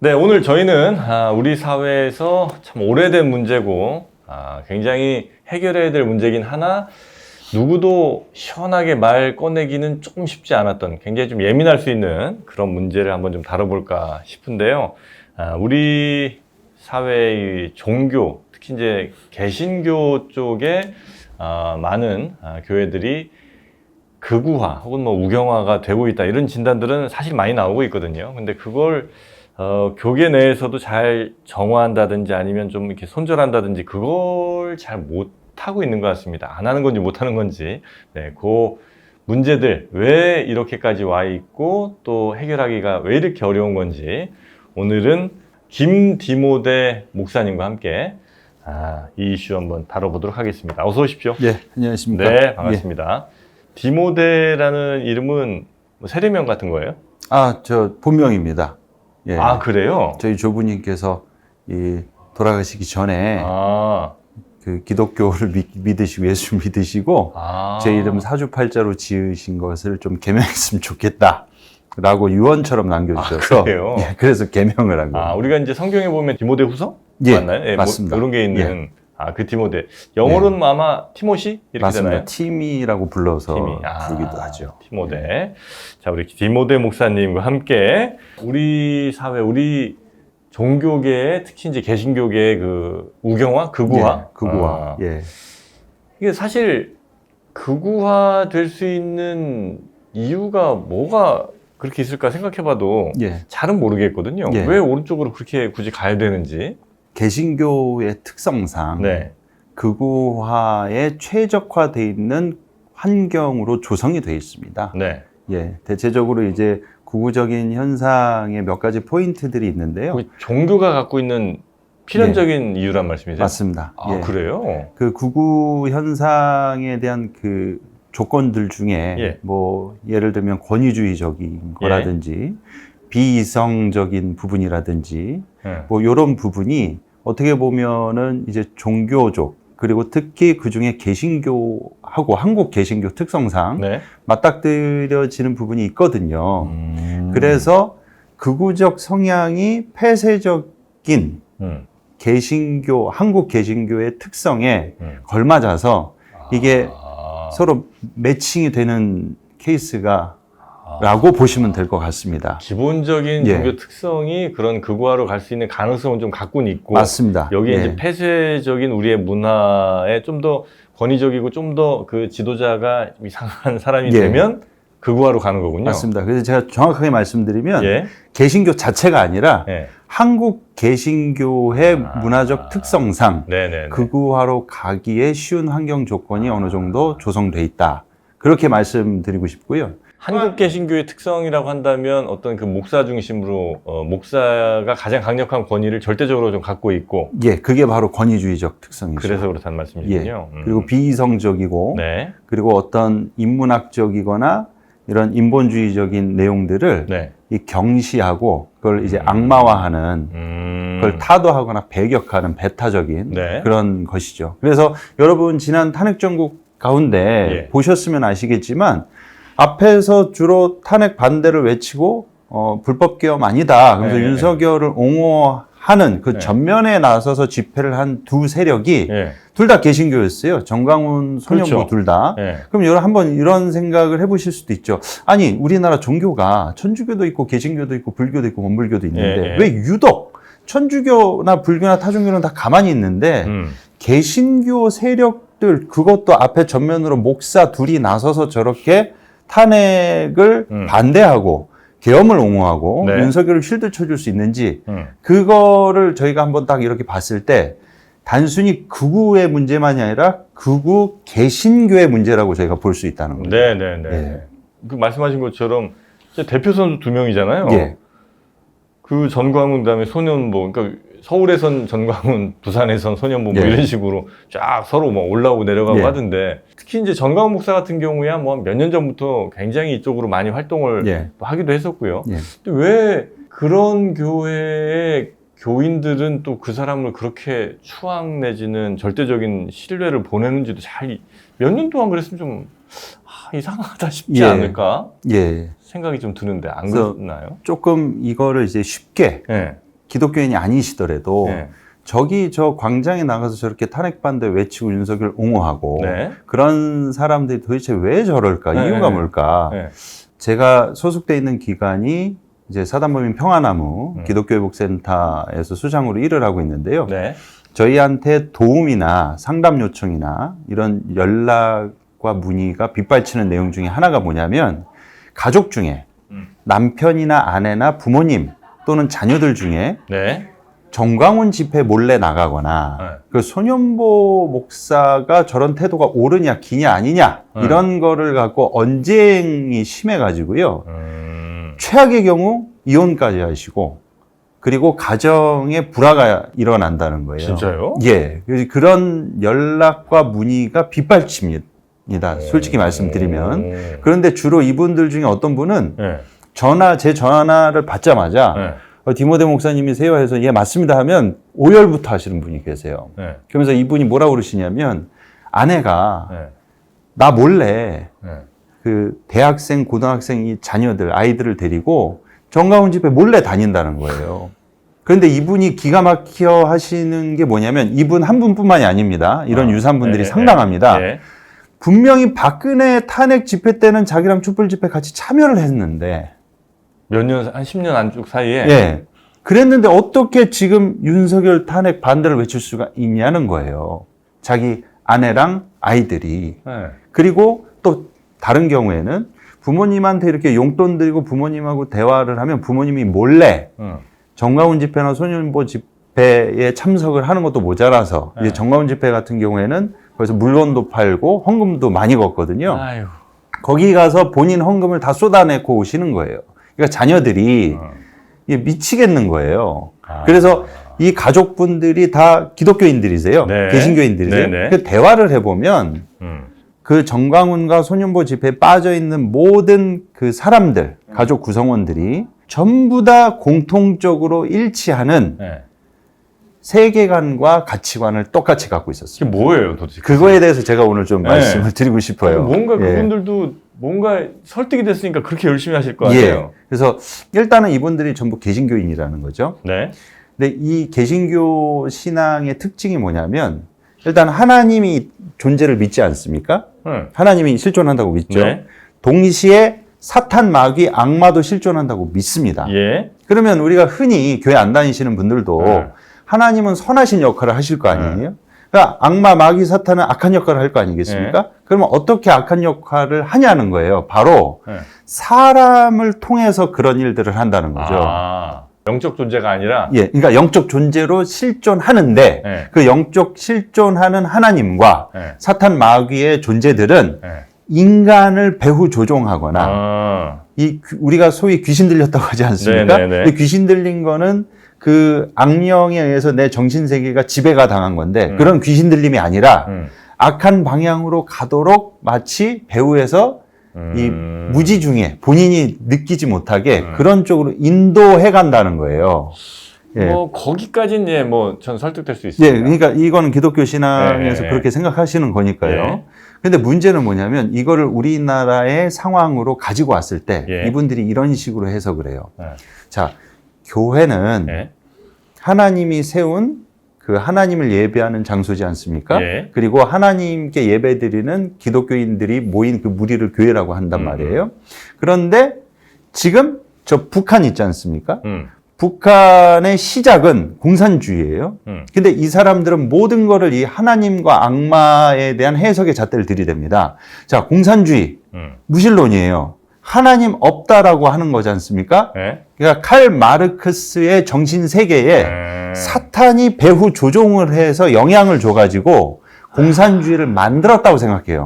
네, 오늘 저희는 우리 사회에서 참 오래된 문제고 굉장히 해결해야 될 문제긴 하나 누구도 시원하게 말 꺼내기는 조금 쉽지 않았던 굉장히 좀 예민할 수 있는 그런 문제를 한번 좀 다뤄볼까 싶은데요. 우리 사회의 종교, 특히 이제 개신교 쪽에 많은 교회들이 극우화 혹은 뭐 우경화가 되고 있다 이런 진단들은 사실 많이 나오고 있거든요. 근데 그걸 교계 내에서도 잘 정화한다든지 아니면 좀 이렇게 손절한다든지 그걸 잘 못하고 있는 것 같습니다. 안 하는 건지 못하는 건지. 네, 그 문제들 왜 이렇게까지 와 있고 또 해결하기가 왜 이렇게 어려운 건지 오늘은 김디모데 목사님과 함께 이 이슈 한번 다뤄보도록 하겠습니다. 어서 오십시오. 네, 안녕하십니까. 네, 반갑습니다. 디모데라는 이름은 뭐 세례명 같은 거예요? 저 본명입니다. 예. 그래요? 저희 조부님께서 돌아가시기 전에 그 기독교를 믿으시고 예수 믿으시고 제 이름 사주팔자로 지으신 것을 좀 개명했으면 좋겠다라고 유언처럼 남겨주셔서 그래요? 예, 그래서 개명을 한 거예요. 우리가 이제 성경에 보면 디모데 후서? 예, 맞나요? 예, 맞습니다. 뭐 이런 게 있는 그 디모데. 영어로는 아마 티모시? 이렇게 맞습니다. 되나요? 티미라고 불러서 부르기도 하죠. 디모데. 예. 자, 우리 디모데 목사님과 함께 우리 사회, 우리 종교계의 특히 이제 개신교계의 그 우경화, 극우화. 예, 극우화. 예. 이게 사실 극우화 될 수 있는 이유가 뭐가 그렇게 있을까 생각해봐도 예. 잘은 모르겠거든요. 예. 왜 오른쪽으로 그렇게 굳이 가야 되는지. 개신교의 특성상 네. 극우화에 최적화되어 있는 환경으로 조성이 되어 있습니다. 네. 예, 대체적으로 이제 극우적인 현상의 몇 가지 포인트들이 있는데요. 종교가 갖고 있는 필연적인 이유란 말씀이세요? 맞습니다. 예. 그래요? 그 극우 현상에 대한 그 조건들 중에 뭐 예를 들면 권위주의적인 거라든지 비이성적인 부분이라든지 뭐 이런 부분이 어떻게 보면은 이제 종교적 그리고 특히 그 중에 개신교하고 한국 개신교 특성상 맞닥뜨려지는 부분이 있거든요. 그래서 극우적 성향이 폐쇄적인 개신교, 한국 개신교의 특성에 걸맞아서 이게 서로 매칭이 되는 케이스가 라고 보시면 될 것 같습니다. 기본적인 종교 특성이 그런 극우화로 갈 수 있는 가능성은 좀 갖고는 있고 맞습니다. 여기에 이제 폐쇄적인 우리의 문화에 좀 더 권위적이고 좀 더 그 지도자가 이상한 사람이 되면 극우화로 가는 거군요. 맞습니다. 그래서 제가 정확하게 말씀드리면 개신교 자체가 아니라 한국 개신교의 문화적 특성상 극우화로 가기에 쉬운 환경 조건이 어느 정도 조성돼 있다. 그렇게 말씀드리고 싶고요. 한국 개신교의 특성이라고 한다면 어떤 그 목사 중심으로 목사가 가장 강력한 권위를 절대적으로 좀 갖고 있고 그게 바로 권위주의적 특성이죠. 그래서 그렇다는 말씀이군요. 그리고 비이성적이고 그리고 어떤 인문학적이거나 이런 인본주의적인 내용들을 이 경시하고 그걸 이제 악마화하는 그걸 타도하거나 배격하는 배타적인 그런 것이죠. 그래서 여러분 지난 탄핵정국 가운데 보셨으면 아시겠지만 앞에서 주로 탄핵 반대를 외치고 불법 계엄 아니다. 그래서 윤석열을 옹호하는 그 전면에 나서서 집회를 한 두 세력이 둘 다 개신교였어요. 정광훈 소년부 둘 다. 그럼 여러분 한번 이런 생각을 해보실 수도 있죠. 아니 우리나라 종교가 천주교도 있고 개신교도 있고 불교도 있고 원불교도 있는데 왜 유독 천주교나 불교나 타종교는 다 가만히 있는데 개신교 세력들 그것도 앞에 전면으로 목사 둘이 나서서 저렇게 탄핵을 반대하고 계엄을 옹호하고 윤석열을 쉴드 쳐줄 수 있는지 그거를 저희가 한번 딱 이렇게 봤을 때 단순히 극우의 문제만이 아니라 극우 개신교의 문제라고 저희가 볼 수 있다는 거죠. 그 말씀하신 것처럼 대표 선수 두 명이잖아요. 그 전광훈 그다음에 소년보 그러니까 서울에선 전광훈, 부산에선 소년보 뭐 이런 식으로 쫙 서로 뭐 올라오고 내려가고 하던데 특히 이제 전광훈 목사 같은 경우야 뭐 몇 년 전부터 굉장히 이쪽으로 많이 활동을 하기도 했었고요. 근데 왜 그런 교회의 교인들은 또 그 사람을 그렇게 추앙 내지는 절대적인 신뢰를 보내는지도 잘 몇 년 동안 그랬으면 좀 이상하다 싶지 않을까 생각이 좀 드는데 안 그렇나요? 조금 이거를 이제 쉽게 기독교인이 아니시더라도 네. 저기 저 광장에 나가서 저렇게 탄핵 반대 외치고 윤석열 옹호하고 네. 그런 사람들이 도대체 왜 저럴까? 네. 이유가 뭘까? 네. 제가 소속돼 있는 기관이 이제 사단법인 평화나무 기독교회복센터에서 수장으로 일을 하고 있는데요. 네. 저희한테 도움이나 상담 요청이나 이런 연락과 문의가 빗발치는 내용 중에 하나가 뭐냐면 가족 중에 남편이나 아내나 부모님 또는 자녀들 중에 네. 정광훈 집회 몰래 나가거나 네. 그 소년보 목사가 저런 태도가 옳으냐 기냐 아니냐 이런 거를 갖고 언쟁이 심해가지고요. 최악의 경우 이혼까지 하시고 그리고 가정에 불화가 일어난다는 거예요. 진짜요? 예. 그래서 그런 연락과 문의가 빗발칩니다. 솔직히 말씀드리면. 그런데 주로 이분들 중에 어떤 분은 네. 제 전화를 받자마자 네. 디모데 목사님이세요? 해서 예, 맞습니다 하면 오열부터 하시는 분이 계세요. 네. 그러면서 이분이 뭐라고 그러시냐면 아내가 네. 나 몰래 네. 그 대학생, 고등학생 이 자녀들, 아이들을 데리고 정광훈 집회 몰래 다닌다는 거예요. 그런데 이분이 기가 막혀 하시는 게 뭐냐면 이분 한 분뿐만이 아닙니다. 이런 유산분들이 상당합니다. 네. 분명히 박근혜 탄핵 집회 때는 자기랑 촛불 집회 같이 참여를 했는데 몇 년, 한 10년 안쪽 사이에. 예. 그랬는데 어떻게 지금 윤석열 탄핵 반대를 외칠 수가 있냐는 거예요. 자기 아내랑 아이들이. 네. 그리고 또 다른 경우에는 부모님한테 이렇게 용돈 드리고 부모님하고 대화를 하면 부모님이 몰래 정광훈 집회나 소년보 집회에 참석을 하는 것도 모자라서 이제 정광훈 집회 같은 경우에는 거기서 물건도 팔고 헌금도 많이 걷거든요. 아유. 거기 가서 본인 헌금을 다 쏟아내고 오시는 거예요. 그러니까 자녀들이 이게 미치겠는 거예요. 그래서 이 가족분들이 다 기독교인들이세요. 네. 개신교인들이세요. 네, 네. 그 대화를 해보면 그 정광훈과 소년보 집회에 빠져있는 모든 그 사람들, 가족 구성원들이 전부 다 공통적으로 일치하는 네. 세계관과 가치관을 똑같이 갖고 있었어요. 이게 뭐예요, 도대체? 그거에 대해서 제가 오늘 좀 네. 말씀을 드리고 싶어요. 뭔가 예. 그분들도 뭔가 설득이 됐으니까 그렇게 열심히 하실 거 아니에요? 예. 그래서 일단은 이분들이 전부 개신교인이라는 거죠. 네. 근데 이 개신교 신앙의 특징이 뭐냐면 일단 하나님이 존재를 믿지 않습니까? 하나님이 실존한다고 믿죠. 네. 동시에 사탄, 마귀, 악마도 실존한다고 믿습니다. 예. 그러면 우리가 흔히 교회 안 다니시는 분들도 하나님은 선하신 역할을 하실 거 아니에요? 그러니까 악마, 마귀, 사탄은 악한 역할을 할 거 아니겠습니까? 그러면 어떻게 악한 역할을 하냐는 거예요. 바로 사람을 통해서 그런 일들을 한다는 거죠. 아, 영적 존재가 아니라? 예, 그러니까 영적 존재로 실존하는데 네. 그 영적 실존하는 하나님과 네. 사탄, 마귀의 존재들은 네. 인간을 배후 조종하거나 우리가 소위 귀신 들렸다고 하지 않습니까? 네. 귀신 들린 거는 그 악령에 의해서 내 정신세계가 지배가 당한 건데 그런 귀신 들림이 아니라 악한 방향으로 가도록 마치 배후에서 이 무지 중에 본인이 느끼지 못하게 그런 쪽으로 인도해 간다는 거예요. 예. 뭐 거기까지는 예, 뭐 전 설득될 수 있습니다. 예, 그러니까 이거는 기독교 신앙에서 네. 그렇게 생각하시는 거니까요. 네. 근데 문제는 뭐냐면 이거를 우리나라의 상황으로 가지고 왔을 때 예. 이분들이 이런 식으로 해석을 해요. 네. 자, 교회는 네. 하나님이 세운 그 하나님을 예배하는 장소지 않습니까? 예. 그리고 하나님께 예배드리는 기독교인들이 모인 그 무리를 교회라고 한단 말이에요. 그런데 지금 저 북한 있지 않습니까? 북한의 시작은 공산주의예요. 근데 이 사람들은 모든 거를 이 하나님과 악마에 대한 해석의 잣대를 들이댑니다. 자, 공산주의, 무신론이에요. 하나님 없다라고 하는 거지 않습니까? 네. 그러니까 칼 마르크스의 정신 세계에 사탄이 배후 조종을 해서 영향을 줘가지고 공산주의를 만들었다고 생각해요.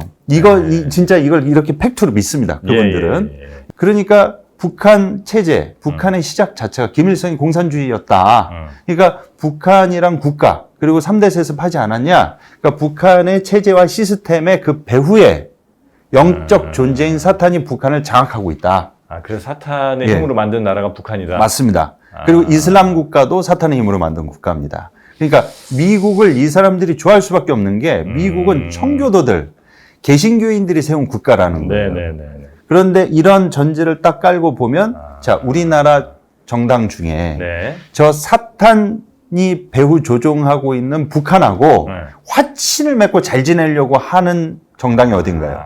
진짜 이걸 이렇게 팩트로 믿습니다. 그분들은. 예. 그러니까 북한 체제, 북한의 시작 자체가 김일성이 공산주의였다. 그러니까 북한이란 국가, 그리고 3대 세습하지 않았냐? 그러니까 북한의 체제와 시스템의 그 배후에 영적 존재인 사탄이 북한을 장악하고 있다. 아, 그래서 사탄의 예. 힘으로 만든 나라가 북한이다. 맞습니다. 그리고 이슬람 국가도 사탄의 힘으로 만든 국가입니다. 그러니까 미국을 이 사람들이 좋아할 수밖에 없는 게 미국은 청교도들, 개신교인들이 세운 국가라는 거예요. 네네네. 그런데 이런 전제를 딱 깔고 보면 자, 우리나라 정당 중에 네. 저 사탄이 배후 조종하고 있는 북한하고 화친을 맺고 잘 지내려고 하는 정당이 어딘가요?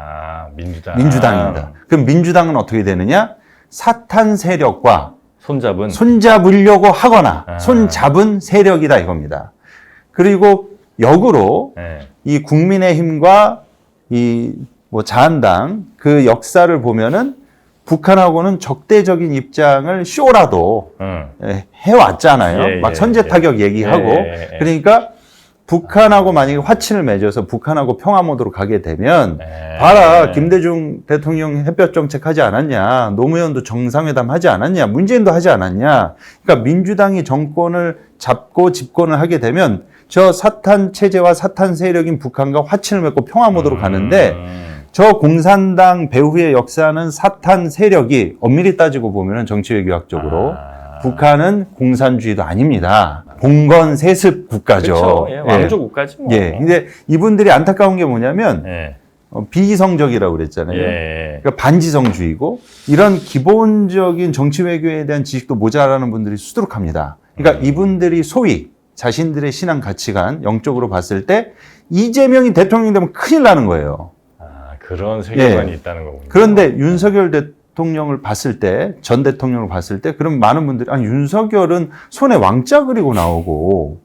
민주당. 민주당입니다. 그럼 민주당은 어떻게 되느냐? 사탄 세력과 손잡으려고 하거나 손잡은 세력이다 이겁니다. 그리고 역으로 이 국민의힘과 이 뭐 자한당 그 역사를 보면은 북한하고는 적대적인 입장을 쇼라도 해왔잖아요. 막 선제타격 얘기하고. 그러니까 북한하고 만약에 화친을 맺어서 북한하고 평화 모드로 가게 되면 봐라, 김대중 대통령 햇볕 정책 하지 않았냐, 노무현도 정상회담 하지 않았냐, 문재인도 하지 않았냐. 그러니까 민주당이 정권을 잡고 집권을 하게 되면 저 사탄 체제와 사탄 세력인 북한과 화친을 맺고 평화 모드로 가는데 저 공산당 배후의 역사는 사탄 세력이 엄밀히 따지고 보면 정치외교학적으로 북한은 공산주의도 아닙니다. 봉건 세습 국가죠. 그렇죠. 예, 왕조 국가지 뭐. 예. 근데 이분들이 안타까운 게 뭐냐면 비이성적이라고 그랬잖아요. 그러니까 반지성주의고 이런 기본적인 정치 외교에 대한 지식도 모자라는 분들이 수두룩합니다. 그러니까 이분들이 소위 자신들의 신앙 가치관 영적으로 봤을 때 이재명이 대통령이 되면 큰일 나는 거예요. 그런 세계관이 있다는 거군요. 그런데 윤석열 대통령을 봤을 때, 전 대통령을 봤을 때, 그럼 많은 분들이, 윤석열은 손에 왕자 그리고 나오고,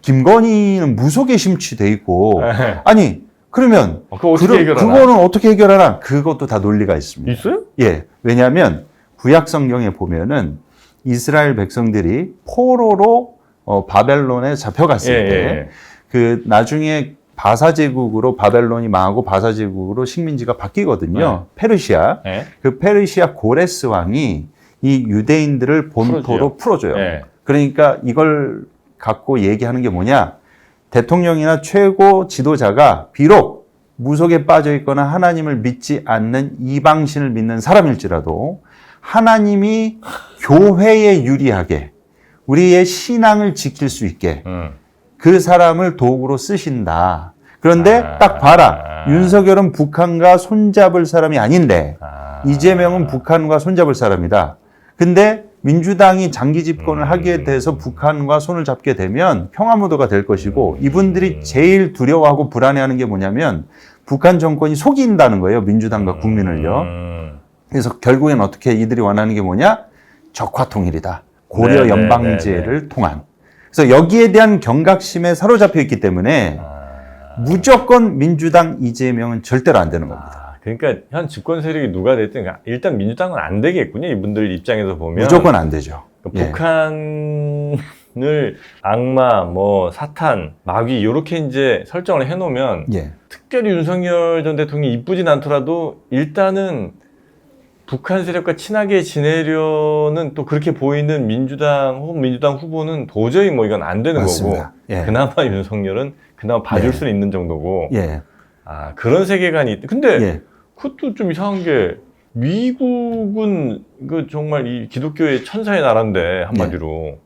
김건희는 무속에 심취돼 있고, 그러면, 그거는 어떻게 해결하나? 그것도 다 논리가 있습니다. 있어요? 예. 왜냐하면, 구약 성경에 보면은, 이스라엘 백성들이 포로로 바벨론에 잡혀갔을 때, 그 나중에 바사제국으로 바벨론이 망하고 바사제국으로 식민지가 바뀌거든요. 페르시아. 그 페르시아 고레스 왕이 이 유대인들을 본토로 풀어줘요. 그러니까 이걸 갖고 얘기하는 게 뭐냐? 대통령이나 최고 지도자가 비록 무속에 빠져 있거나 하나님을 믿지 않는 이방신을 믿는 사람일지라도 하나님이 교회에 유리하게 우리의 신앙을 지킬 수 있게 그 사람을 도구로 쓰신다. 그런데 딱 봐라. 윤석열은 북한과 손잡을 사람이 아닌데 이재명은 북한과 손잡을 사람이다. 근데 민주당이 장기 집권을 하게 돼서 북한과 손을 잡게 되면 평화무도가 될 것이고 이분들이 제일 두려워하고 불안해하는 게 뭐냐면 북한 정권이 속인다는 거예요. 민주당과 국민을요. 그래서 결국엔 어떻게 이들이 원하는 게 뭐냐? 적화통일이다. 고려 연방제를 통한. 그래서 여기에 대한 경각심에 사로잡혀 있기 때문에 무조건 민주당 이재명은 절대로 안 되는 겁니다. 그러니까 현 집권 세력이 누가 됐든 일단 민주당은 안 되겠군요. 이분들 입장에서 보면. 무조건 안 되죠. 북한을 악마, 뭐 사탄, 마귀 이렇게 이제 설정을 해놓으면 특별히 윤석열 전 대통령이 이쁘진 않더라도 일단은 북한 세력과 친하게 지내려는 또 그렇게 보이는 민주당 혹은 민주당 후보는 도저히 뭐 이건 안 되는 맞습니다. 거고 그나마 윤석열은 그나마 봐줄 수는 있는 정도고 그런 세계관이 있다. 근데 그것도 좀 이상한 게 미국은 그 정말 이 기독교의 천사의 나라인데 한마디로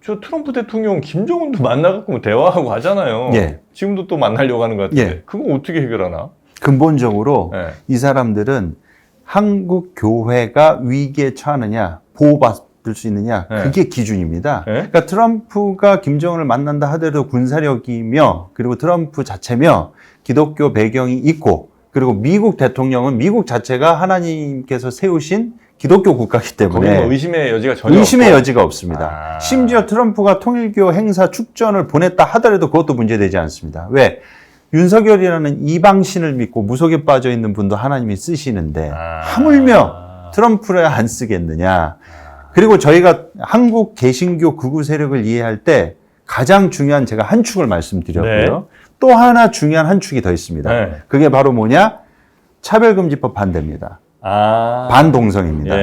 저 트럼프 대통령 김정은도 만나갖고 뭐 대화하고 하잖아요. 지금도 또 만나려고 하는 것 같은데 그거 어떻게 해결하나? 근본적으로 이 사람들은 한국 교회가 위기에 처하느냐, 보호받을 수 있느냐, 그게 기준입니다. 그러니까 트럼프가 김정은을 만난다 하더라도 군사력이며, 그리고 트럼프 자체며, 기독교 배경이 있고, 그리고 미국 대통령은 미국 자체가 하나님께서 세우신 기독교 국가이기 때문에 뭐 의심의 여지가 전혀 의심의 여지가 없습니다. 심지어 트럼프가 통일교 행사 축전을 보냈다 하더라도 그것도 문제되지 않습니다. 왜? 윤석열이라는 이방신을 믿고 무속에 빠져 있는 분도 하나님이 쓰시는데 하물며 트럼프를 안 쓰겠느냐. 그리고 저희가 한국 개신교 극우 세력을 이해할 때 가장 중요한 제가 한 축을 말씀드렸고요. 또 하나 중요한 한 축이 더 있습니다. 그게 바로 뭐냐? 차별금지법 반대입니다. 반동성입니다.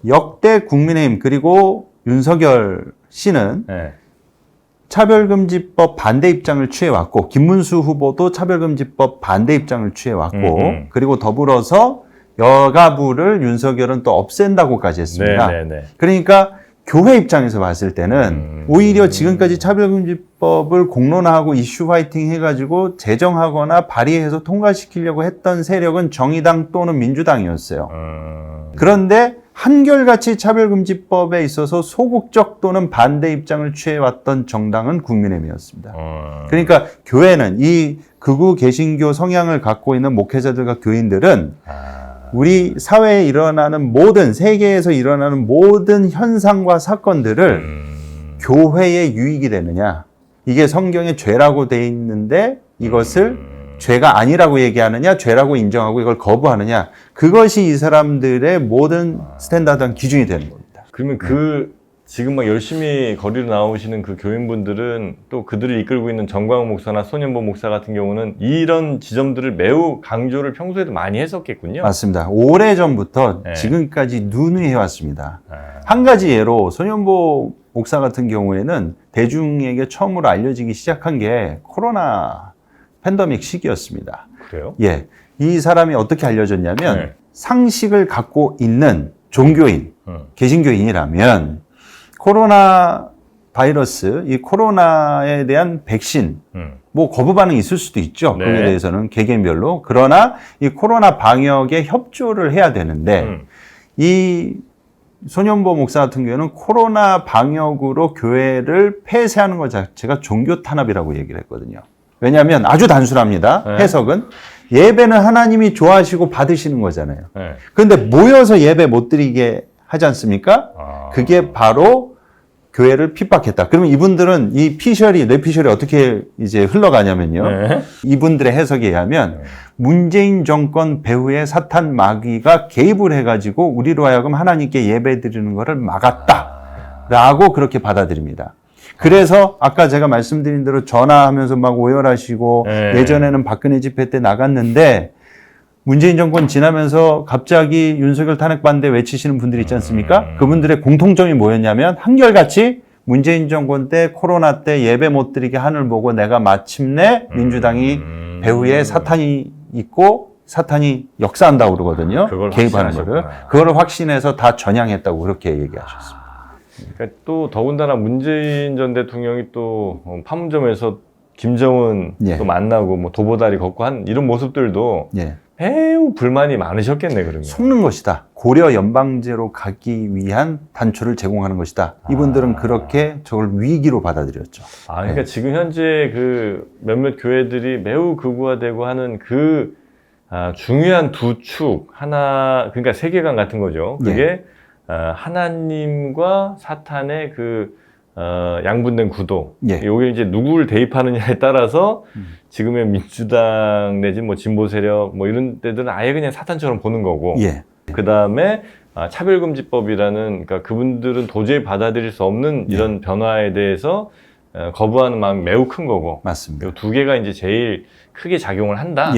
역대 국민의힘 그리고 윤석열 씨는 차별금지법 반대 입장을 취해왔고 김문수 후보도 차별금지법 반대 입장을 취해왔고 그리고 더불어서 여가부를 윤석열은 또 없앤다고까지 했습니다. 그러니까 교회 입장에서 봤을 때는 오히려 지금까지 차별금지법을 공론화하고 이슈 화이팅 해가지고 제정하거나 발의해서 통과시키려고 했던 세력은 정의당 또는 민주당이었어요. 그런데 한결같이 차별금지법에 있어서 소극적 또는 반대 입장을 취해왔던 정당은 국민의힘이었습니다. 그러니까 교회는 이 극우 개신교 성향을 갖고 있는 목회자들과 교인들은 우리 사회에 일어나는 모든, 세계에서 일어나는 모든 현상과 사건들을 교회의 유익이 되느냐, 이게 성경에 죄라고 돼 있는데 이것을 죄가 아니라고 얘기하느냐, 죄라고 인정하고 이걸 거부하느냐, 그것이 이 사람들의 모든 스탠다드한 기준이 되는 겁니다. 그러면 지금 막 열심히 거리로 나오시는 그 교인분들은 또 그들을 이끌고 있는 정광훈 목사나 손현보 목사 같은 경우는 이런 지점들을 매우 강조를 평소에도 많이 했었겠군요. 맞습니다. 오래전부터 지금까지 누누이 해왔습니다. 한 가지 예로 손현보 목사 같은 경우에는 대중에게 처음으로 알려지기 시작한 게 코로나 팬데믹 시기였습니다. 그래요? 예. 이 사람이 어떻게 알려졌냐면 상식을 갖고 있는 종교인, 개신교인이라면 코로나 바이러스, 이 코로나에 대한 백신, 뭐 거부 반응이 있을 수도 있죠. 네. 거기에 대해서는 개개인별로. 그러나 이 코로나 방역에 협조를 해야 되는데 이 손현보 목사 같은 경우는 코로나 방역으로 교회를 폐쇄하는 것 자체가 종교 탄압이라고 얘기를 했거든요. 왜냐하면 아주 단순합니다. 해석은 예배는 하나님이 좋아하시고 받으시는 거잖아요. 그런데 모여서 예배 못 드리게 하지 않습니까? 그게 바로 교회를 핍박했다. 그러면 이분들은 이 뇌피셜이 어떻게 이제 흘러가냐면요. 이분들의 해석에 의하면 문재인 정권 배후에 사탄 마귀가 개입을 해가지고 우리로 하여금 하나님께 예배 드리는 것을 막았다라고 그렇게 받아들입니다. 그래서 아까 제가 말씀드린 대로 전화하면서 막 오열하시고 예전에는 박근혜 집회 때 나갔는데 문재인 정권 지나면서 갑자기 윤석열 탄핵 반대 외치시는 분들이 있지 않습니까? 그분들의 공통점이 뭐였냐면 한결같이 문재인 정권 때 코로나 때 예배 못 드리게 하늘 보고 내가 마침내 민주당이 배후에 사탄이 있고 사탄이 역사한다고 그러거든요. 개입하는 거를. 그걸 확신해서 다 전향했다고 그렇게 얘기하셨습니다. 그러니까 또 더군다나 문재인 전 대통령이 또 판문점에서 김정은 또 만나고 뭐 도보다리 걷고 한 이런 모습들도 매우 불만이 많으셨겠네, 그러면. 속는 것이다. 고려 연방제로 가기 위한 단초를 제공하는 것이다. 이분들은 그렇게 저걸 위기로 받아들였죠. 그러니까 지금 현재 그 몇몇 교회들이 매우 극우화되고 하는 그 중요한 두 축, 하나, 그러니까 세계관 같은 거죠. 그게 하나님과 사탄의 그 양분된 구도. 요게 이제 누구를 대입하느냐에 따라서 지금의 민주당 내지 뭐 진보 세력 뭐 이런 데들은 아예 그냥 사탄처럼 보는 거고. 그 다음에 차별금지법이라는, 그러니까 그분들은 도저히 받아들일 수 없는 이런 변화에 대해서 거부하는 마음이 매우 큰 거고. 맞습니다. 이 두 개가 이제 제일 크게 작용을 한다.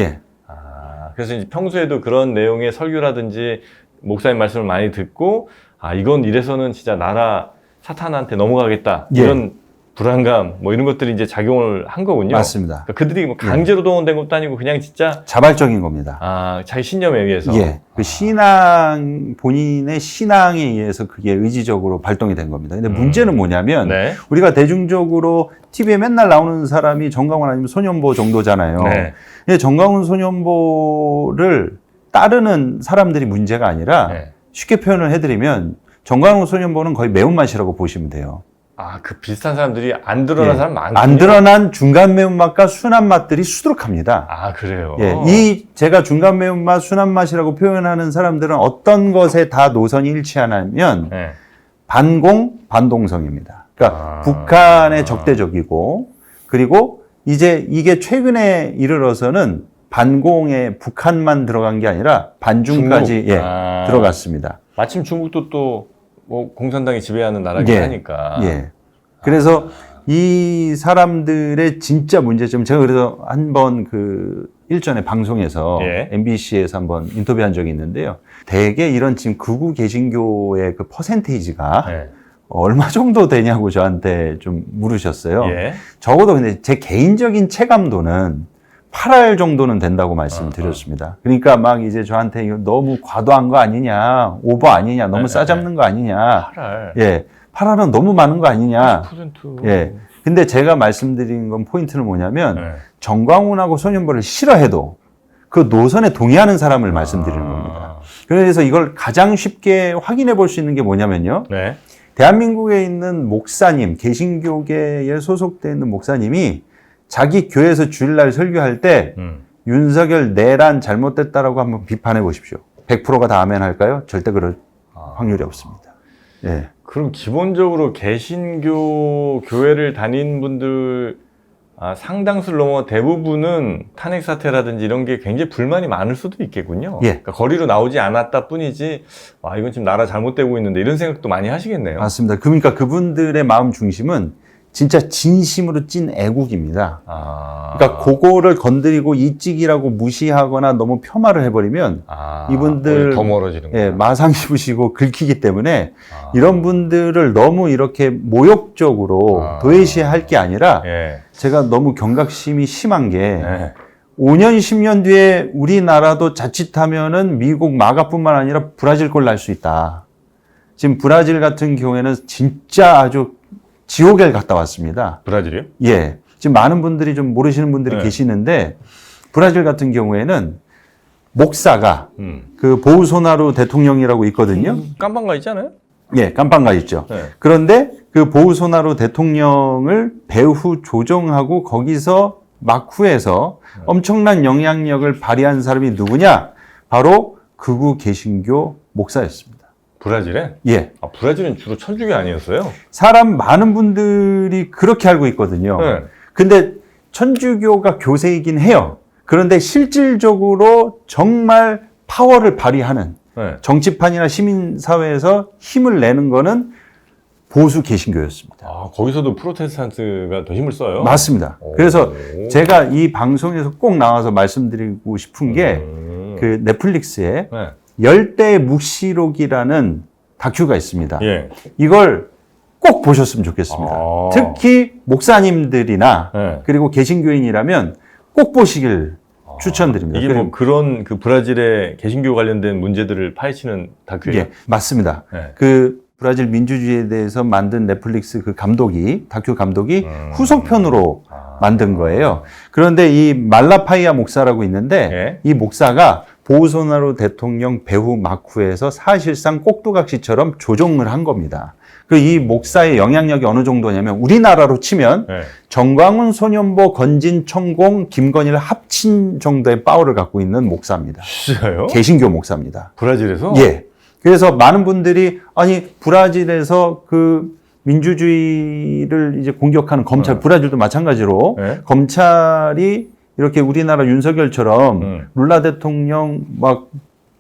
그래서 이제 평소에도 그런 내용의 설교라든지 목사님 말씀을 많이 듣고, 이건 이래서는 진짜 나라 사탄한테 넘어가겠다. 이런 불안감, 뭐 이런 것들이 이제 작용을 한 거군요. 맞습니다. 그러니까 그들이 뭐 강제로 동원된 것도 아니고 그냥 진짜 자발적인 겁니다. 자기 신념에 의해서. 그 본인의 신앙에 의해서 그게 의지적으로 발동이 된 겁니다. 근데 문제는 뭐냐면 우리가 대중적으로 TV에 맨날 나오는 사람이 정광훈 아니면 손현보 정도잖아요. 근데 정광훈, 손현보를 따르는 사람들이 문제가 아니라 쉽게 표현을 해드리면 정광훈, 손현보는 거의 매운맛이라고 보시면 돼요. 그 비슷한 사람들이 안 드러난 사람 많군요. 안 드러난 중간 매운맛과 순한 맛들이 수두룩합니다. 그래요? 제가 중간 매운맛, 순한 맛이라고 표현하는 사람들은 어떤 것에 다 노선이 일치하냐면 반공, 반동성입니다. 그러니까 북한에 적대적이고, 그리고 이제 이게 최근에 이르러서는 반공에 북한만 들어간 게 아니라 반중까지 들어갔습니다. 마침 중국도 또 뭐 공산당이 지배하는 나라긴 하니까. 그래서 이 사람들의 진짜 문제점, 제가 그래서 한번 그 일전에 방송에서 MBC에서 한번 인터뷰한 적이 있는데요. 대개 이런 지금 극우 개신교의 그 퍼센테이지가 얼마 정도 되냐고 저한테 좀 물으셨어요. 적어도 근데 제 개인적인 체감도는 8할 정도는 된다고 말씀드렸습니다. 그러니까 막 이제 저한테 이거 너무 과도한 거 아니냐, 오버 아니냐, 너무 싸잡는 거 아니냐. 8할. 8할은 너무 많은 거 아니냐. 10%. 근데 제가 말씀드린 건 포인트는 뭐냐면 정광훈하고 손현보를 싫어해도 그 노선에 동의하는 사람을 말씀드리는 겁니다. 그래서 이걸 가장 쉽게 확인해 볼 수 있는 게 뭐냐면요. 네. 대한민국에 있는 목사님, 개신교계에 소속되어 있는 목사님이 자기 교회에서 주일날 설교할 때 윤석열 내란 잘못됐다라고 한번 비판해 보십시오. 100%가 다 아멘 할까요? 절대 그럴 확률이 없습니다. 예. 그럼 기본적으로 개신교 교회를 다닌 분들 상당수를 넘어 대부분은 탄핵 사태라든지 이런 게 굉장히 불만이 많을 수도 있겠군요. 예. 그러니까 거리로 나오지 않았다 뿐이지, 이건 지금 나라 잘못되고 있는데 이런 생각도 많이 하시겠네요. 맞습니다. 그러니까 그분들의 마음 중심은 진짜 진심으로 찐 애국입니다. 그러니까 그거를 건드리고 이찍이라고 무시하거나 너무 폄하를 해버리면 이분들 더 멀어지는 예, 마상 입으시고 긁히기 때문에 이런 분들을 너무 이렇게 모욕적으로 도외시할 게 아니라 예. 제가 너무 경각심이 심한 게 예. 5년, 10년 뒤에 우리나라도 자칫하면은 미국 마가뿐만 아니라 브라질 걸 날 수 있다. 지금 브라질 같은 경우에는 진짜 아주 지옥에 갔다 왔습니다. 브라질이요? 예. 지금 많은 분들이 좀 모르시는 분들이 계시는데, 브라질 같은 경우에는 목사가 그 보우소나루 대통령이라고 있거든요. 깜방가 있잖아요? 예, 깜빵가 있죠. 네. 그런데 그 보우소나루 대통령을 배후 조종하고 거기서 막후에서 엄청난 영향력을 발휘한 사람이 누구냐? 바로 극우 개신교 목사였습니다. 브라질에? 예. 브라질은 주로 천주교 아니었어요? 사람 많은 분들이 그렇게 알고 있거든요. 네. 근데 천주교가 교세이긴 해요. 그런데 실질적으로 정말 파워를 발휘하는 네. 정치판이나 시민사회에서 힘을 내는 거는 보수 개신교였습니다. 거기서도 프로테스탄트가 더 힘을 써요? 맞습니다. 그래서 제가 이 방송에서 꼭 나와서 말씀드리고 싶은 게 그 넷플릭스에 네. 열대의 묵시록이라는 다큐가 있습니다. 예. 이걸 꼭 보셨으면 좋겠습니다. 특히 목사님들이나 네. 그리고 개신교인이라면 꼭 보시길 추천드립니다. 이게 뭐 그런 그 브라질의 개신교 관련된 문제들을 파헤치는 다큐예요? 예, 맞습니다. 네. 그 브라질 민주주의에 대해서 만든 넷플릭스 그 감독이, 다큐 감독이 후속편으로 만든 거예요. 그런데 이 말라파이아 목사라고 있는데 이 목사가 보우소나루 대통령 배후 막후에서 사실상 꼭두각시처럼 조종을 한 겁니다. 그 이 목사의 영향력이 어느 정도냐면 우리나라로 치면 정광훈, 손연보, 건진, 천공, 김건희를 합친 정도의 파워를 갖고 있는 목사입니다. 진짜요? 개신교 목사입니다. 브라질에서? 예. 그래서 많은 분들이 아니 브라질에서 그 민주주의를 이제 공격하는 검찰, 브라질도 마찬가지로 검찰이 이렇게 우리나라 윤석열처럼 룰라 대통령 막